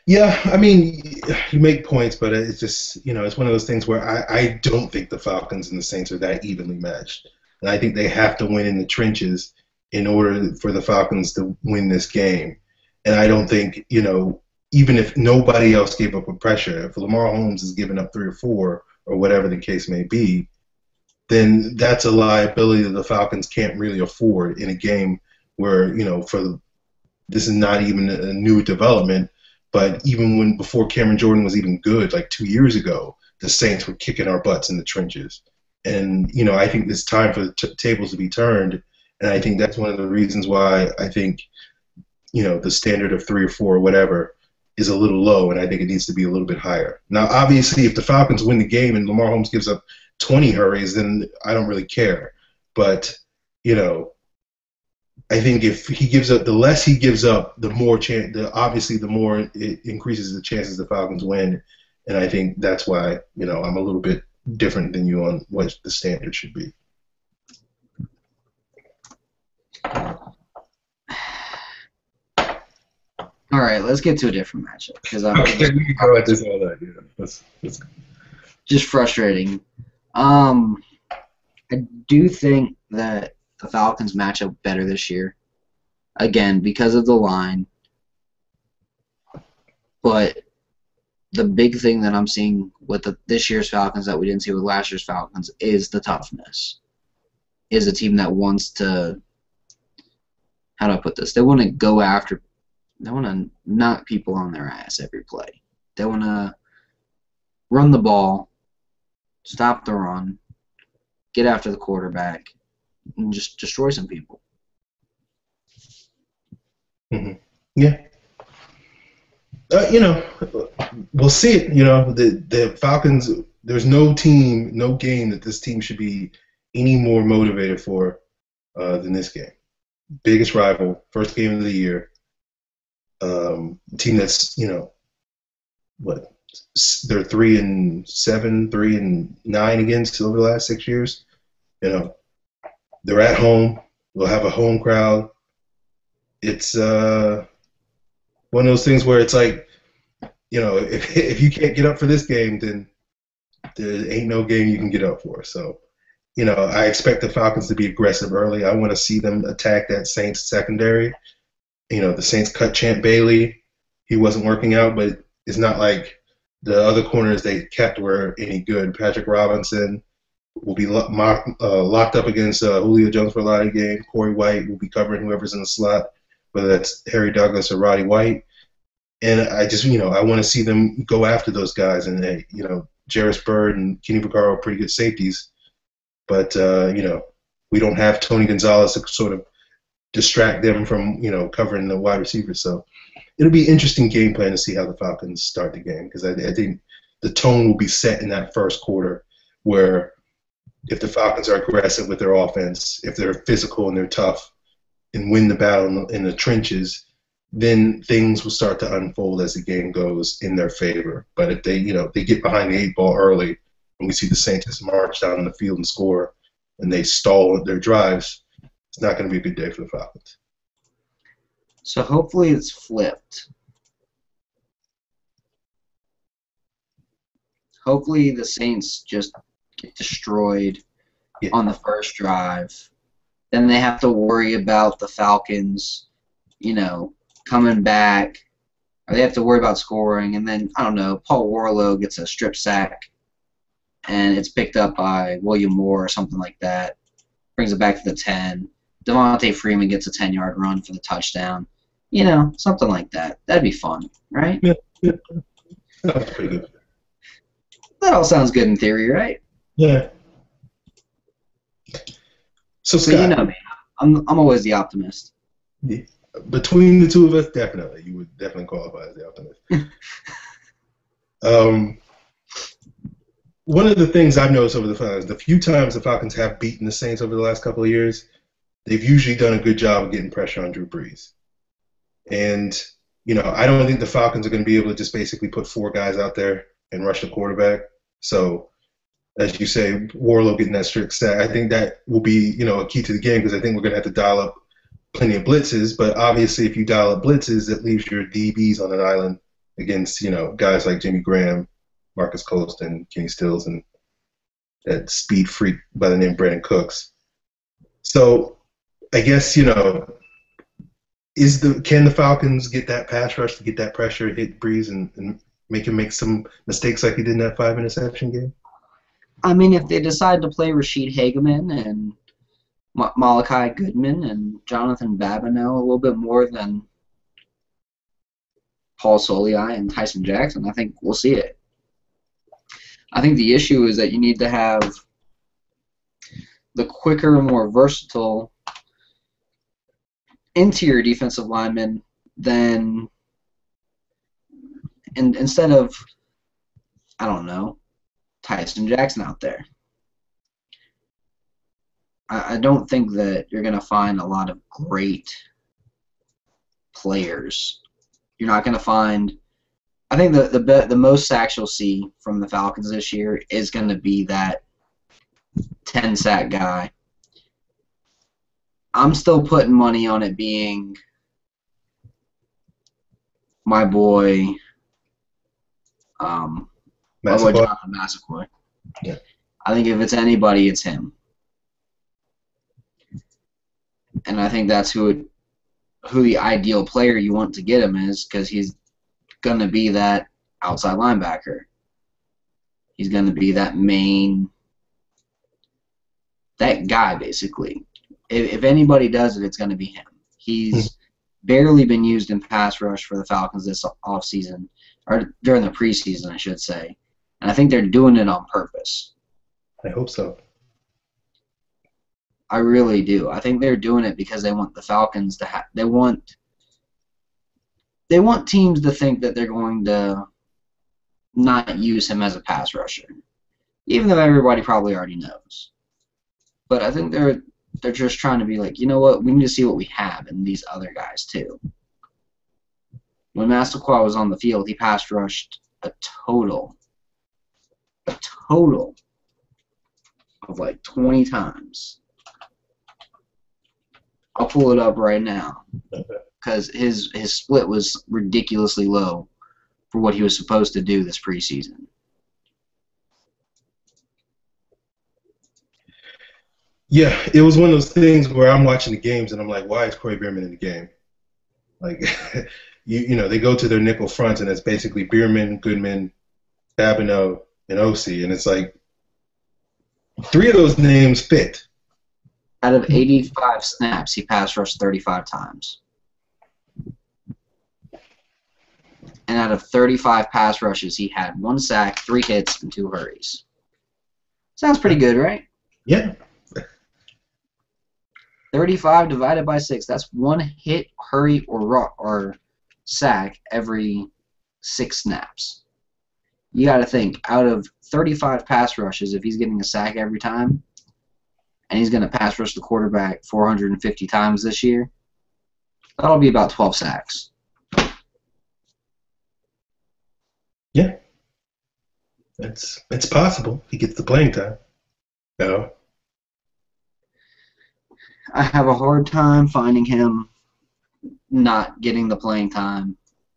Yeah, I mean, you make points, but it's just, it's one of those things where I don't think the Falcons and the Saints are that evenly matched. And I think they have to win in the trenches in order for the Falcons to win this game. And I don't think, even if nobody else gave up a pressure, if Lamar Holmes is giving up 3 or 4 or whatever the case may be, then that's a liability that the Falcons can't really afford in a game where, this is not even a new development. But even before Cameron Jordan was even good, like 2 years ago, the Saints were kicking our butts in the trenches. And, I think it's time for the tables to be turned. And I think that's one of the reasons why I think, the standard of 3 or 4 or whatever is a little low, and I think it needs to be a little bit higher. Now, obviously, if the Falcons win the game and Lamar Holmes gives up 20 hurries, then I don't really care. But, I think if he gives up, the less he gives up, the more obviously the more it increases the chances the Falcons win, and I think that's why I'm a little bit different than you on what the standard should be. All right, let's get to a different matchup because Okay, we can go at this all that. Yeah, that's just frustrating. I do think that the Falcons match up better this year. Again, because of the line. But the big thing that I'm seeing with this year's Falcons that we didn't see with last year's Falcons is the toughness. Is a team that wants to, how do I put this? They want to go after, they want to knock people on their ass every play. They want to run the ball, stop the run, get after the quarterback, and just destroy some people. Mm-hmm. Yeah. We'll see it. The Falcons, there's no game that this team should be any more motivated for than this game. Biggest rival, first game of the year. Team that's, they're 3-7, 3-9 against over the last 6 years. They're at home. We'll have a home crowd. It's one of those things where it's like, if you can't get up for this game, then there ain't no game you can get up for. So, I expect the Falcons to be aggressive early. I want to see them attack that Saints secondary. The Saints cut Champ Bailey. He wasn't working out, but it's not like the other corners they kept were any good. Patrick Robinson will be locked up against Julio Jones for a lot of the game. Corey White will be covering whoever's in the slot, whether that's Harry Douglas or Roddy White. And I just, I want to see them go after those guys and, Jarris Byrd and Kenny Vaccaro are pretty good safeties, but we don't have Tony Gonzalez to sort of distract them from covering the wide receivers. So it'll be an interesting game plan to see how the Falcons start the game, because I think the tone will be set in that first quarter, where if the Falcons are aggressive with their offense, if they're physical and they're tough and win the battle in the trenches, then things will start to unfold as the game goes in their favor. But if they get behind the 8 ball early and we see the Saints just march down the field and score and they stall their drives, it's not going to be a good day for the Falcons. So hopefully it's flipped. Hopefully the Saints just get destroyed on the first drive. Then they have to worry about the Falcons, coming back. Or they have to worry about scoring. And then, I don't know, Paul Warlow gets a strip sack, and it's picked up by William Moore or something like that. Brings it back to the 10. Devontae Freeman gets a 10-yard run for the touchdown. Something like that. That'd be fun, right? Yeah. That's pretty good. That all sounds good in theory, right? Yeah. So Scott, you know me. I'm always the optimist. Yeah. Between the two of us, definitely. You would definitely qualify as the optimist. One of the things I've noticed over the few times the Falcons have beaten the Saints over the last couple of years, they've usually done a good job of getting pressure on Drew Brees. And, I don't think the Falcons are going to be able to just basically put 4 guys out there and rush the quarterback. So, as you say, Warlow getting that strict sack, I think that will be, a key to the game, because I think we're going to have to dial up plenty of blitzes. But obviously, if you dial up blitzes, it leaves your DBs on an island against, guys like Jimmy Graham, Marcus Colston, Kenny Stills, and that speed freak by the name of Brandon Cooks. So, I guess, can the Falcons get that pass rush to get that pressure, hit Breeze, and make him make some mistakes like he did in that 5-interception game? I mean, if they decide to play Rashid Hageman and Malachi Goodman and Jonathan Babineau a little bit more than Paul Soliai and Tyson Jackson, I think we'll see it. I think the issue is that you need to have the quicker, more versatile interior defensive linemen than, and instead of, I don't know, Tyson Jackson out there. I don't think that you're going to find a lot of great players. You're not going to find. I think the most sacks you'll see from the Falcons this year is going to be that 10-sack guy. I'm still putting money on it being my boy, Jonathan Massaquoi. Yeah. I think if it's anybody, it's him. And I think that's who the ideal player you want to get him is, because he's going to be that outside linebacker. He's going to be that guy, basically. If anybody does it, it's going to be him. He's barely been used in pass rush for the Falcons this offseason, or during the preseason, I should say. And I think they're doing it on purpose. I hope so. I really do. I think they're doing it because they want the Falcons to they want teams to think that they're going to not use him as a pass rusher, even though everybody probably already knows. But I think they're just trying to be like, you know what, we need to see what we have in these other guys too. When Massaquoi was on the field, he pass rushed a total of like 20 times. I'll pull it up right now because his split was ridiculously low for what he was supposed to do this preseason. Yeah, it was one of those things where I'm watching the games and I'm like, why is Corey Bierman in the game? Like, they go to their nickel fronts and it's basically Bierman, Goodman, Babineau, and Osi, and it's like 3 of those names fit. Out of 85 snaps, he pass rushed 35 times. And out of 35 pass rushes, he had 1 sack, 3 hits, and 2 hurries. Sounds pretty good, right? Yeah. 35 divided by 6. That's 1 hit, hurry, or sack every 6 snaps. You got to think, out of 35 pass rushes, if he's getting a sack every time, and he's going to pass rush the quarterback 450 times this year, that'll be about 12 sacks. Yeah. It's possible. He gets the playing time. No. I have a hard time finding him not getting the playing time,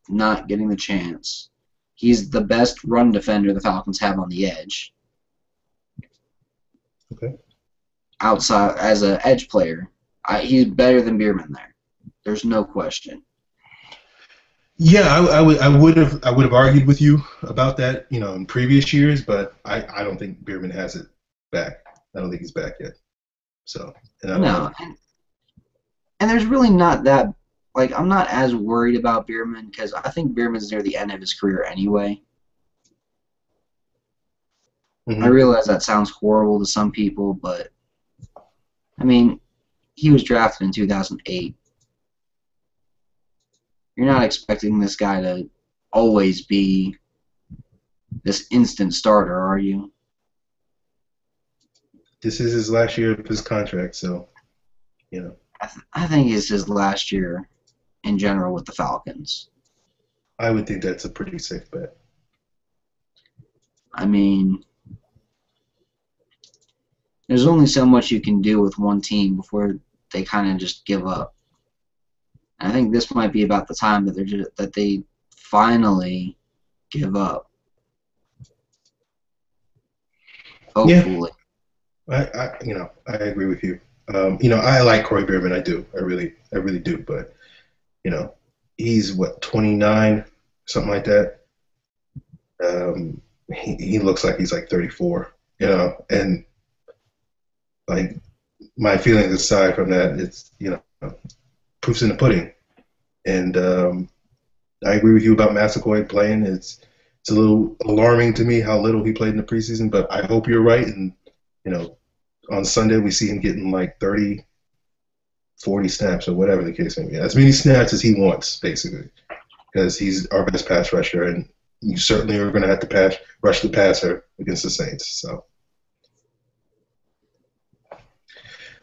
not getting the chance. He's the best run defender the Falcons have on the edge. Okay. Outside, as an edge player, he's better than Bierman there. There's no question. Yeah, I would have argued with you about that, in previous years, but I don't think Bierman has it back. I don't think he's back yet. So, and I don't know. And there's really not that. Like, I'm not as worried about Bierman because I think Bierman's near the end of his career anyway. Mm-hmm. I realize that sounds horrible to some people, but I mean, he was drafted in 2008. You're not expecting this guy to always be this instant starter, are you? This is his last year of his contract, so, I think it's his last year in general with the Falcons. I would think that's a pretty safe bet. I mean, there's only so much you can do with one team before they kind of just give up. And I think this might be about the time that they finally give up. Hopefully. Yeah. I agree with you. I like Corey Bierman. I do. I really do. But, he's 29, something like that. He looks like he's like 34, and like my feelings aside from that, it's, proof's in the pudding. And I agree with you about Massaquoi playing. It's a little alarming to me how little he played in the preseason, but I hope you're right. And, on Sunday we see him getting like 30, 40 snaps or whatever the case may be. As many snaps as he wants, basically, because he's our best pass rusher, and you certainly are going to have to rush the passer against the Saints. So,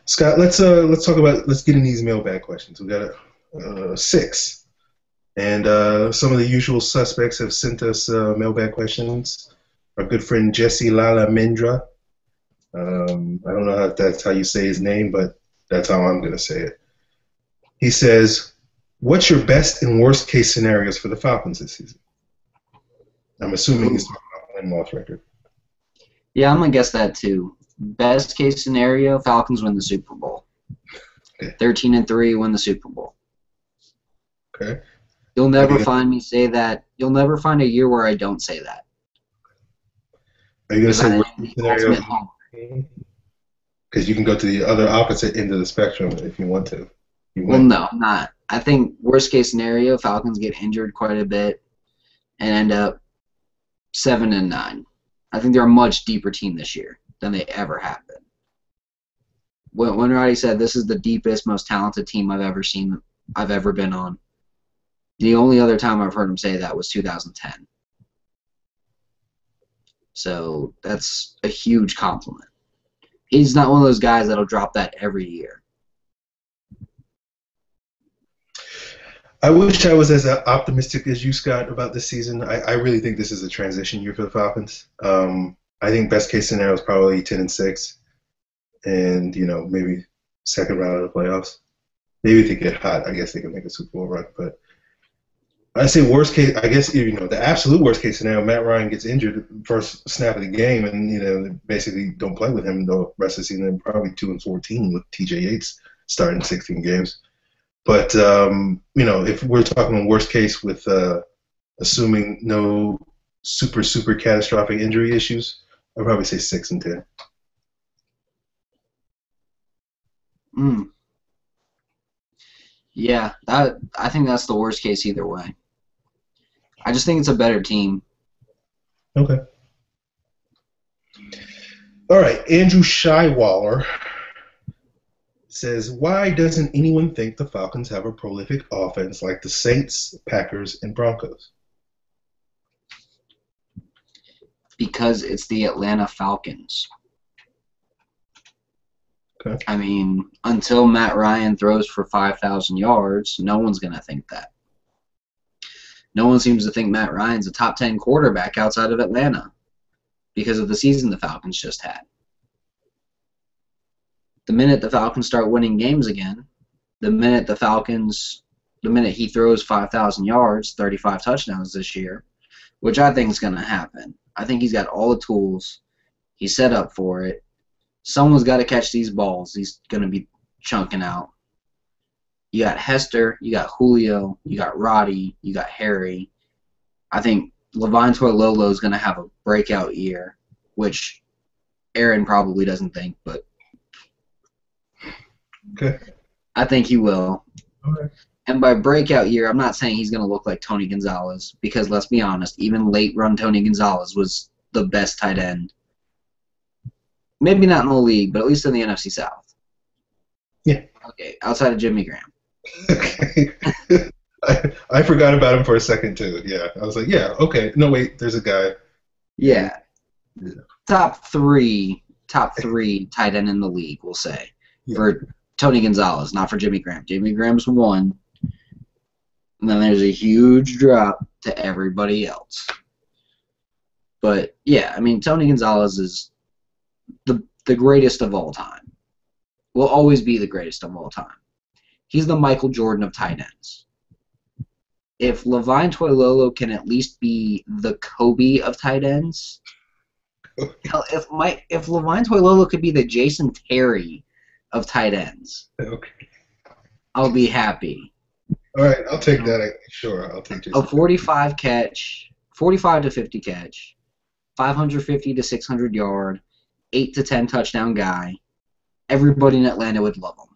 Scott, let's get in these mailbag questions. We got 6, and some of the usual suspects have sent us mailbag questions. Our good friend Jesse Lala Mendra. I don't know if that's how you say his name, but that's how I'm going to say it. He says, "What's your best and worst case scenarios for the Falcons this season?" I'm assuming he's talking about win-loss record. Yeah, I'm going to guess that too. Best case scenario, Falcons win the Super Bowl. Okay. 13-3, win the Super Bowl. Okay. You'll never find me say that. You'll never find a year where I don't say that. Are you going to say worst case scenario? Because you can go to the other opposite end of the spectrum if you want to. Well, no, I'm not. I think worst case scenario, Falcons get injured quite a bit and end up 7-9. I think they're a much deeper team this year than they ever have been. When Roddy said this is the deepest, most talented team I've ever seen, I've ever been on, the only other time I've heard him say that was 2010. So that's a huge compliment. He's not one of those guys that'll drop that every year. I wish I was as optimistic as you, Scott, about this season. I really think this is a transition year for the Falcons. I think best case scenario is probably 10-6, and maybe second round of the playoffs. Maybe if they get hot, I guess they can make a Super Bowl run. But I say worst case. I guess the absolute worst case scenario, Matt Ryan gets injured first snap of the game, and basically don't play with him the rest of the season. Probably 2-14 with T.J. Yates starting 16 games. But if we're talking worst case with assuming no super catastrophic injury issues, I'd probably say 6-10. Yeah, I think that's the worst case either way. I just think it's a better team. Okay. All right. Andrew Scheiwaller says, why doesn't anyone think the Falcons have a prolific offense like the Saints, Packers, and Broncos? Because it's the Atlanta Falcons. Okay. I mean, until Matt Ryan throws for 5,000 yards, no one's going to think that. No one seems to think Matt Ryan's a top 10 quarterback outside of Atlanta because of the season the Falcons just had. The minute the Falcons start winning games again, the minute he throws 5,000 yards, 35 touchdowns this year, which I think is going to happen. I think he's got all the tools. He's set up for it. Someone's got to catch these balls he's going to be chunking out. You got Hester, you got Julio, you got Roddy, you got Harry. I think Levine Toilolo is going to have a breakout year, which Aaron probably doesn't think, but okay. I think he will. Okay. And by breakout year, I'm not saying he's going to look like Tony Gonzalez, because let's be honest, even late-run Tony Gonzalez was the best tight end. Maybe not in the league, but at least in the NFC South. Yeah. Okay, outside of Jimmy Graham. Okay. I forgot about him for a second, too. Yeah. I was like, yeah, okay. No, wait, there's a guy. Yeah. Top three tight end in the league, we'll say, for Tony Gonzalez, not for Jimmy Graham. Jimmy Graham's one. And then there's a huge drop to everybody else. But, yeah, I mean, Tony Gonzalez is the greatest of all time. Will always be the greatest of all time. He's the Michael Jordan of tight ends. If Levine Toilolo can at least be the Kobe of tight ends, hell, if Levine Toilolo could be the Jason Terry of tight ends, okay, I'll be happy. All right, I'll take that. Sure, I'll take Jason. A 45 to 50 catch, 550 to 600 yard, 8 to 10 touchdown guy. Everybody in Atlanta would love him.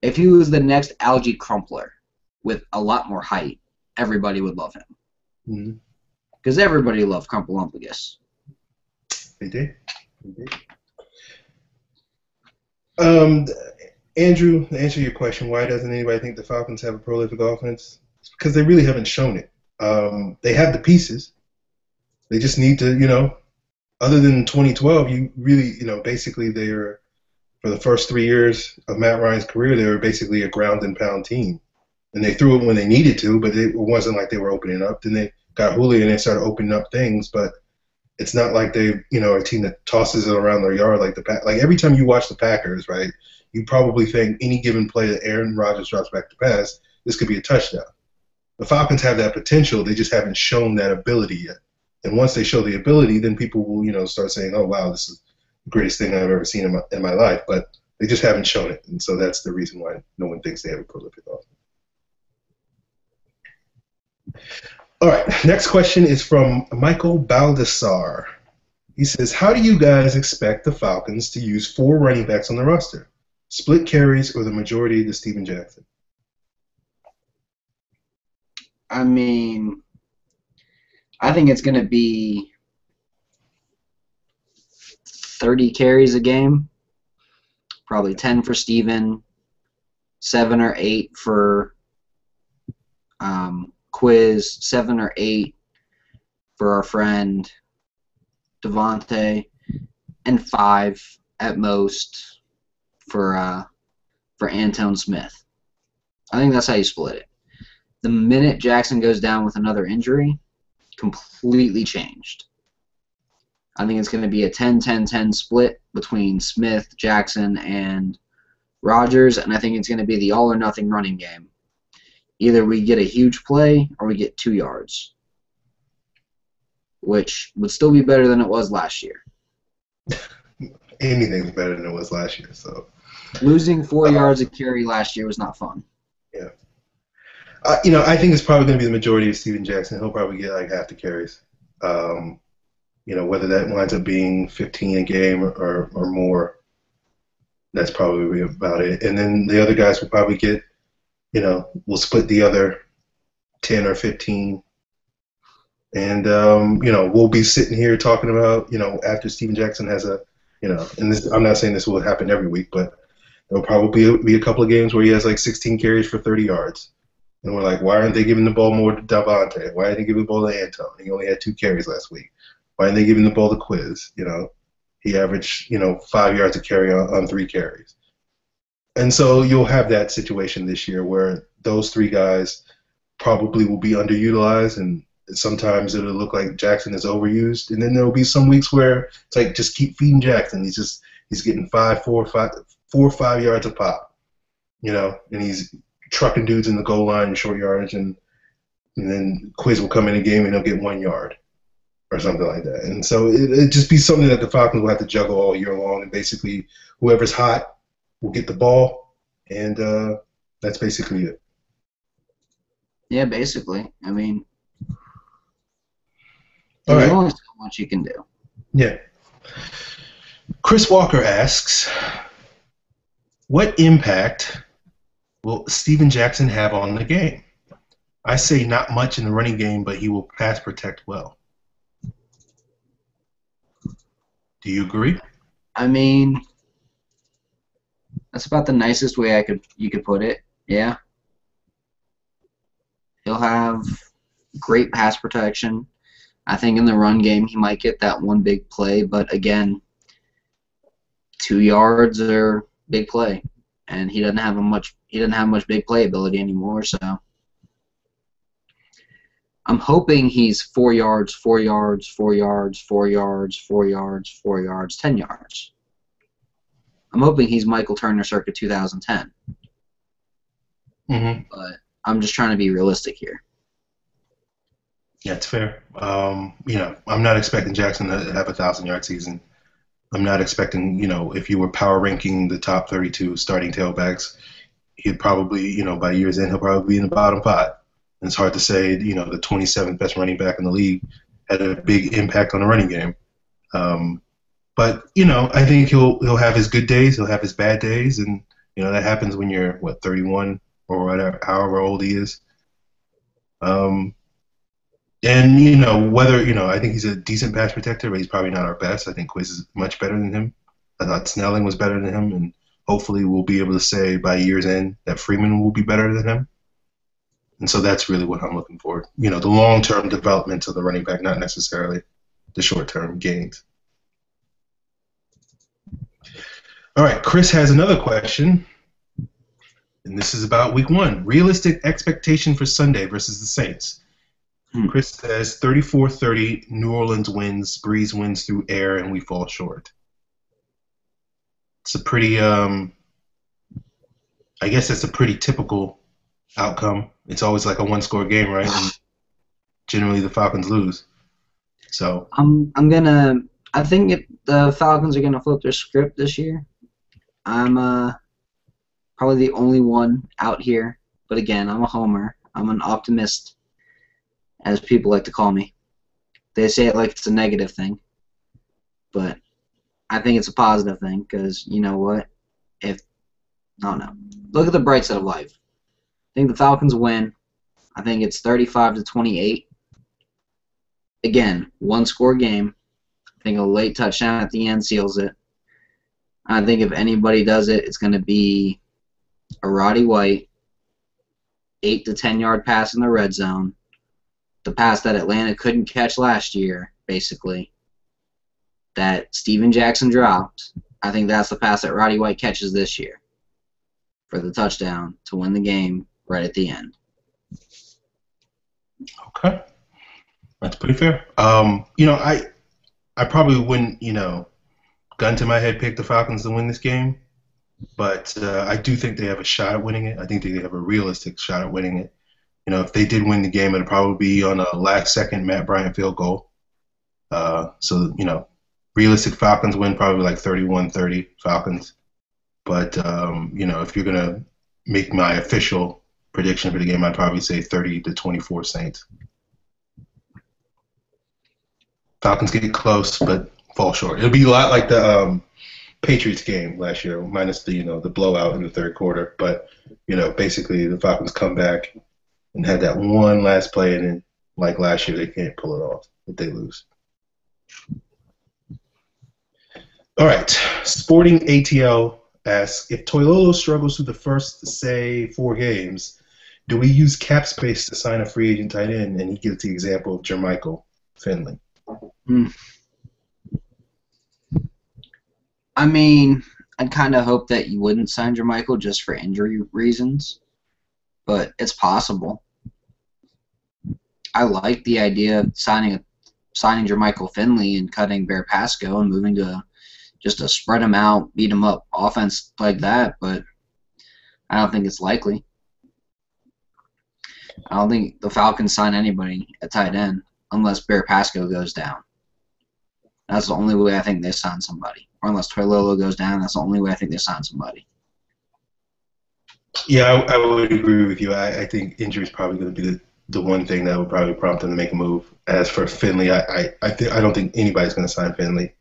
If he was the next Algie Crumpler with a lot more height, everybody would love him. Because everybody loved Crumplelumpagus. They did. Andrew, to answer your question, why doesn't anybody think the Falcons have a prolific offense? It's because they really haven't shown it. They have the pieces. They just need to, other than 2012, you really, basically they were, for the first 3 years of Matt Ryan's career, they were basically a ground and pound team. And they threw it when they needed to, but it wasn't like they were opening up. Then they got Julio and they started opening up things, but it's not like they, a team that tosses it around their yard like the like every time you watch the Packers, right? You probably think any given play that Aaron Rodgers drops back to pass, this could be a touchdown. The Falcons have that potential. They just haven't shown that ability yet. And once they show the ability, then people will, start saying, "Oh, wow, this is the greatest thing I've ever seen in my life." But they just haven't shown it, and so that's the reason why no one thinks they have a prolific offense. All right, next question is from Michael Baldassar. He says, how do you guys expect the Falcons to use 4 running backs on the roster? Split carries or the majority to Steven Jackson? I mean, I think it's going to be 30 carries a game, probably 10 for Steven, 7 or 8 for Quiz, 7 or 8 for our friend Devontae, and 5 at most for Antone Smith. I think that's how you split it. The minute Jackson goes down with another injury, completely changed. I think it's going to be a 10-10-10 split between Smith, Jackson, and Rodgers, and I think it's going to be the all-or-nothing running game. Either we get a huge play or we get 2 yards, which would still be better than it was last year. Anything's better than it was last year. So losing 4 yards a carry last year was not fun. Yeah. I think it's probably going to be the majority of Steven Jackson. He'll probably get like half the carries. Whether that winds up being 15 a game or more, that's probably about it. And then the other guys will probably get, we'll split the other 10 or 15. And, we'll be sitting here talking about, after Steven Jackson has and this, I'm not saying this will happen every week, but there'll probably be a couple of games where he has like 16 carries for 30 yards. And we're like, why aren't they giving the ball more to Davante? Why aren't they giving the ball to Anton? He only had 2 carries last week. Why aren't they giving the ball to Quiz? He averaged, 5 yards a carry on 3 carries. And so you'll have that situation this year where those 3 guys probably will be underutilized, and sometimes it'll look like Jackson is overused. And then there'll be some weeks where it's like, just keep feeding Jackson. He's getting 4 or 5 yards a pop, and he's trucking dudes in the goal line and short yardage, and then Quiz will come in a game and he'll get 1 yard or something like that. And so it'd just be something that the Falcons will have to juggle all year long, and basically whoever's hot will get the ball, and that's basically it. Yeah, basically. I mean, all there's right. only so much you can do. Yeah. Chris Walker asks, what impact will Steven Jackson have on the game? I say not much in the running game, but he will pass protect well. Do you agree? I mean, that's about the nicest way you could put it. Yeah. He'll have great pass protection. I think in the run game he might get that one big play, but again, 2 yards are big play, and he doesn't have much big play ability anymore. So I'm hoping he's 4 yards, 4 yards, 4 yards, 4 yards, 4 yards, 4 yards, 10 yards. I'm hoping he's Michael Turner circa 2010. Mm-hmm. But I'm just trying to be realistic here. Yeah, it's fair. I'm not expecting Jackson to have a 1,000-yard season. I'm not expecting, if you were power ranking the top 32 starting tailbacks, he'd probably, by year's end, he'll probably be in the bottom 5. And it's hard to say, the 27th best running back in the league had a big impact on the running game. But, I think he'll have his good days, he'll have his bad days, and, that happens when you're, 31 or whatever, however old he is. And, whether, I think he's a decent pass protector, but he's probably not our best. I think Quiz is much better than him. I thought Snelling was better than him, and hopefully we'll be able to say by year's end that Freeman will be better than him. And so that's really what I'm looking for. The long-term development of the running back, not necessarily the short-term gains. All right, Chris has another question, and this is about week 1. Realistic expectation for Sunday versus the Saints. Chris says 34-30, New Orleans wins, Breeze wins through air, and we fall short. It's a pretty, I guess that's a pretty typical outcome. It's always like a one-score game, right? And generally the Falcons lose. So I think the Falcons are gonna flip their script this year. I'm probably the only one out here, but again, I'm a homer. I'm an optimist, as people like to call me. They say it like it's a negative thing, but I think it's a positive thing because you know what? Look at the bright side of life. I think the Falcons win. I think it's 35-28. Again, one-score game. I think a late touchdown at the end seals it. I think if anybody does it, it's going to be a Roddy White 8 to 10 yard pass in the red zone. The pass that Atlanta couldn't catch last year, basically, that Steven Jackson dropped. I think that's the pass that Roddy White catches this year for the touchdown to win the game right at the end. Okay. That's pretty fair. I probably wouldn't, gun to my head, pick the Falcons to win this game, but I do think they have a shot at winning it. I think they have a realistic shot at winning it. If they did win the game, it'd probably be on a last-second Matt Bryant field goal. So, realistic Falcons win probably like 31-30 Falcons. But, if you're going to make my official prediction for the game, I'd probably say 30-24 Saints. Falcons get close, but fall short. It'll be a lot like the Patriots game last year, minus the blowout in the third quarter. But basically the Falcons come back and had that one last play, and then like last year they can't pull it off if they lose. All right, Sporting ATL asks, if Toilolo struggles through the first, say, 4 games, do we use cap space to sign a free agent tight end? And he gives the example of Jermichael Finley. I mean, I'd kind of hope that you wouldn't sign Jermichael just for injury reasons, but it's possible. I like the idea of signing Jermichael Finley and cutting Bear Pasco and moving to just to spread him out, beat him up offense like that, but I don't think it's likely. I don't think the Falcons sign anybody at tight end unless Bear Pasco goes down. That's the only way I think they sign somebody. Or unless Toilolo goes down, that's the only way I think they sign somebody. Yeah, I would agree with you. I think injury is probably going to be the one thing that would probably prompt them to make a move. As for Finley, I don't think anybody's going to sign Finley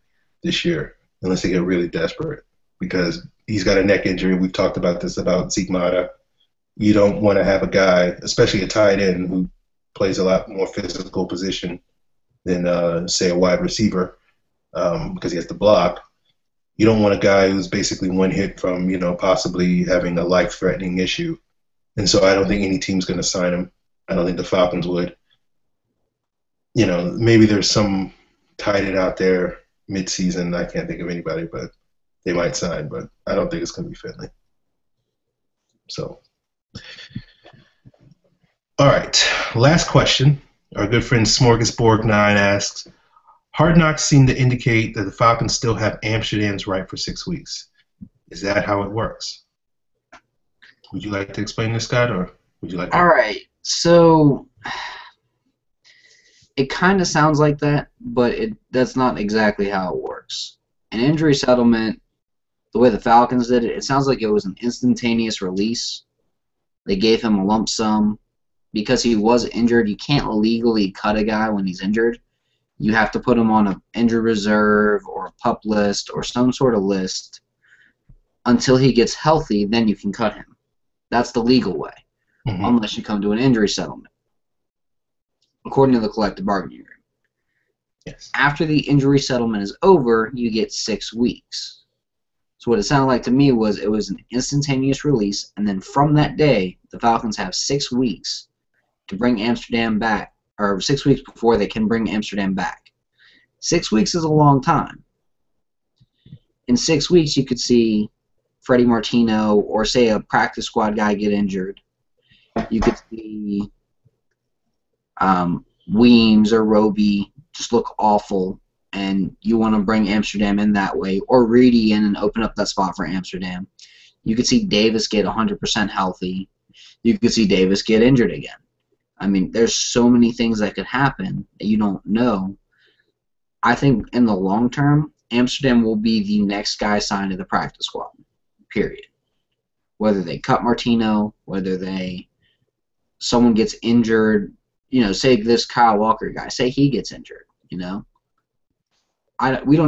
this year unless they get really desperate because he's got a neck injury. We've talked about this about Zeke Mata. You don't want to have a guy, especially a tight end, who plays a lot more physical position than, say, a wide receiver because he has to block. You don't want a guy who's basically one hit from, possibly having a life-threatening issue. And so I don't think any team's going to sign him. I don't think the Falcons would. Maybe there's some tight end out there mid-season. I can't think of anybody, but they might sign. But I don't think it's going to be Finley. So, all right. Last question. Our good friend Smorgasborg9 asks, Hard Knocks seem to indicate that the Falcons still have Amsterdam's right for 6 weeks. Is that how it works? Would you like to explain this, Scott, or would you like to? All right. So it kind of sounds like that, but that's not exactly how it works. An injury settlement, the way the Falcons did it, it sounds like it was an instantaneous release. They gave him a lump sum. Because he was injured, you can't legally cut a guy when he's injured. You have to put him on an injured reserve or a PUP list or some sort of list until he gets healthy, then you can cut him. That's the legal way, unless you come to an injury settlement, according to the collective bargaining agreement. Yes. After the injury settlement is over, you get 6 weeks. So what it sounded like to me was it was an instantaneous release, and then from that day, the Falcons have 6 weeks to bring Amsterdam back, or 6 weeks before they can bring Amsterdam back. 6 weeks is a long time. In 6 weeks, you could see Freddie Martino or, say, a practice squad guy get injured. You could see Weems or Roby just look awful, and you want to bring Amsterdam in that way, or Reedy in and open up that spot for Amsterdam. You could see Davis get 100% healthy. You could see Davis get injured again. I mean, there's so many things that could happen that you don't know. I think in the long term, Amsterdam will be the next guy signed to the practice squad, period. Whether they cut Martino, whether someone gets injured, say this Kyle Walker guy, say he gets injured, we don't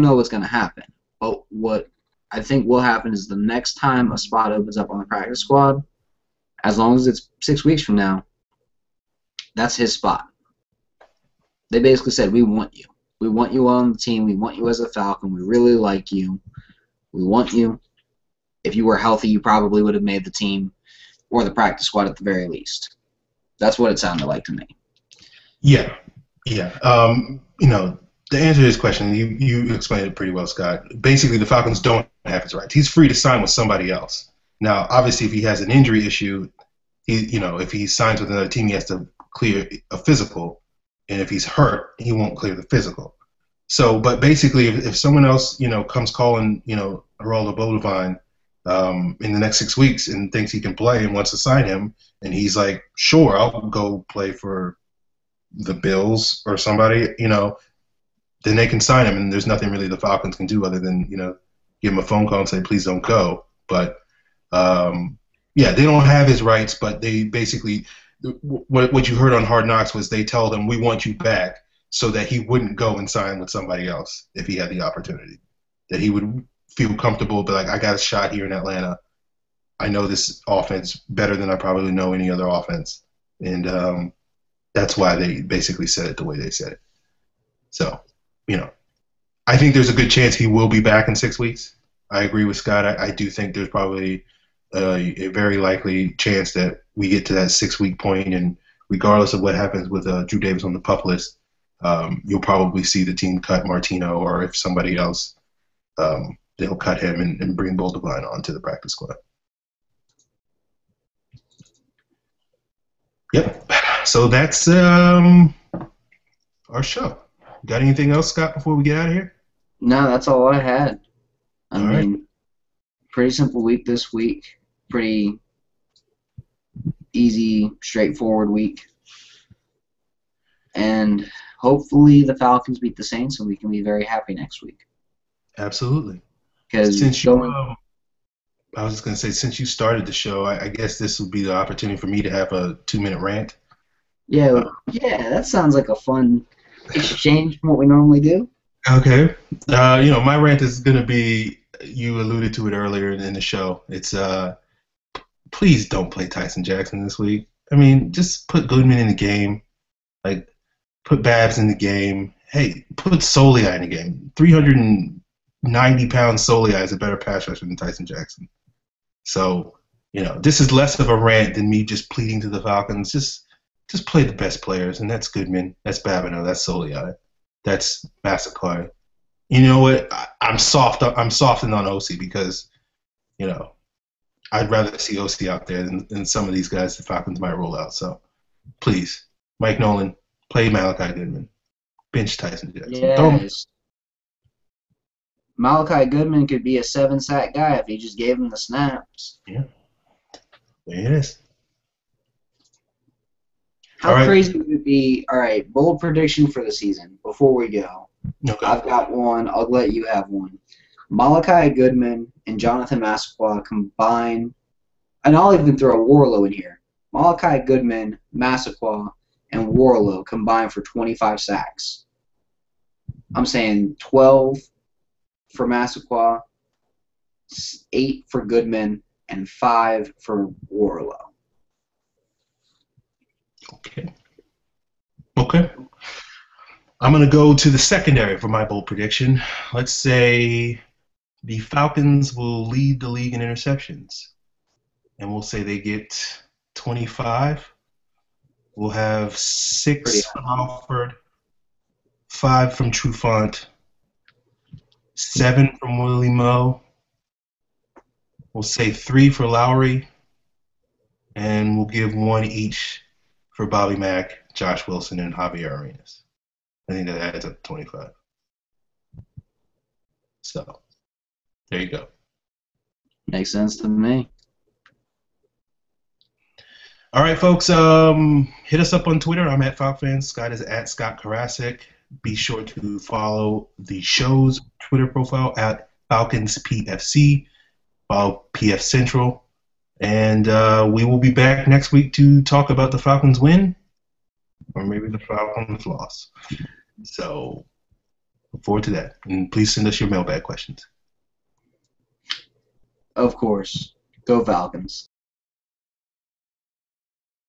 know what's going to happen. But what I think will happen is the next time a spot opens up on the practice squad, as long as it's 6 weeks from now, that's his spot. They basically said, we want you. We want you on the team. We want you as a Falcon. We really like you. We want you. If you were healthy, you probably would have made the team or the practice squad at the very least. That's what it sounded like to me. Yeah. The answer to this question, you explained it pretty well, Scott. Basically, the Falcons don't have his rights. He's free to sign with somebody else. Now, obviously, if he has an injury issue, if he signs with another team, he has to clear a physical, and if he's hurt, he won't clear the physical. So, but basically, if someone else, comes calling, Geraldo Bodevine in the next 6 weeks and thinks he can play and wants to sign him, and he's like, sure, I'll go play for the Bills or somebody, then they can sign him, and there's nothing really the Falcons can do other than, give him a phone call and say, please don't go. But, they don't have his rights, but they basically – what you heard on Hard Knocks was they tell them, we want you back, so that he wouldn't go and sign with somebody else if he had the opportunity. That he would feel comfortable, but like, I got a shot here in Atlanta. I know this offense better than I probably know any other offense. And that's why they basically said it the way they said it. So, I think there's a good chance he will be back in 6 weeks. I agree with Scott. I do think there's probably a very likely chance that we get to that 6 week point, and regardless of what happens with Drew Davis on the PUP list, you'll probably see the team cut Martino, or if somebody else, they'll cut him and bring Boldevine onto the practice squad. Yep. So that's our show. Got anything else, Scott, before we get out of here? No, that's all I had. I All mean, right. pretty simple week this week. Pretty easy, straightforward week. And hopefully the Falcons beat the Saints and we can be very happy next week. Absolutely. Because I was just going to say, since you started the show, I guess this would be the opportunity for me to have a 2-minute rant. Yeah, that sounds like a fun exchange from what we normally do. Okay. My rant is going to be, you alluded to it earlier in the show. It's, please don't play Tyson Jackson this week. I mean, just put Goodman in the game. Like, put Babs in the game. Hey, put Soliai in the game. 390-pound Soliai is a better pass rusher than Tyson Jackson. So, this is less of a rant than me just pleading to the Falcons. Just play the best players, and that's Goodman, that's Babineau, that's Soliai, that's Massaquoi. You know what? I'm softened on OC because, I'd rather see OC out there than some of these guys the Falcons might roll out. So, please, Mike Nolan, play Malachi Goodman. Bench Tyson Jackson. Yes. Malachi Goodman could be a 7-sack guy if he just gave him the snaps. Yeah. There it is. How crazy would it be? All right, bold prediction for the season before we go. Okay. I've got one. I'll let you have one. Malachi Goodman and Jonathan Massaquoi combine, and I'll even throw Warlow in here. Malachi Goodman, Massaquoi, and Warlow combine for 25 sacks. I'm saying 12 for Massaquoi, 8 for Goodman, and 5 for Warlow. Okay. I'm going to go to the secondary for my bold prediction. Let's say the Falcons will lead the league in interceptions. And we'll say they get 25. We'll have 6 from Alford, 5 from Trufant, 7 from Willie Moe. We'll say 3 for Lowry. And we'll give 1 each for Bobby Mack, Josh Wilson, and Javier Arenas. I think that adds up to 25. So, there you go. Makes sense to me. All right, folks. Hit us up on Twitter. I'm at FalcFans. Scott is at Scott Karasik. Be sure to follow the show's Twitter profile at Falcons PFC. Follow PF Central. And we will be back next week to talk about the Falcons win, or maybe the Falcons loss. So, look forward to that. And please send us your mailbag questions. Of course. Go Falcons.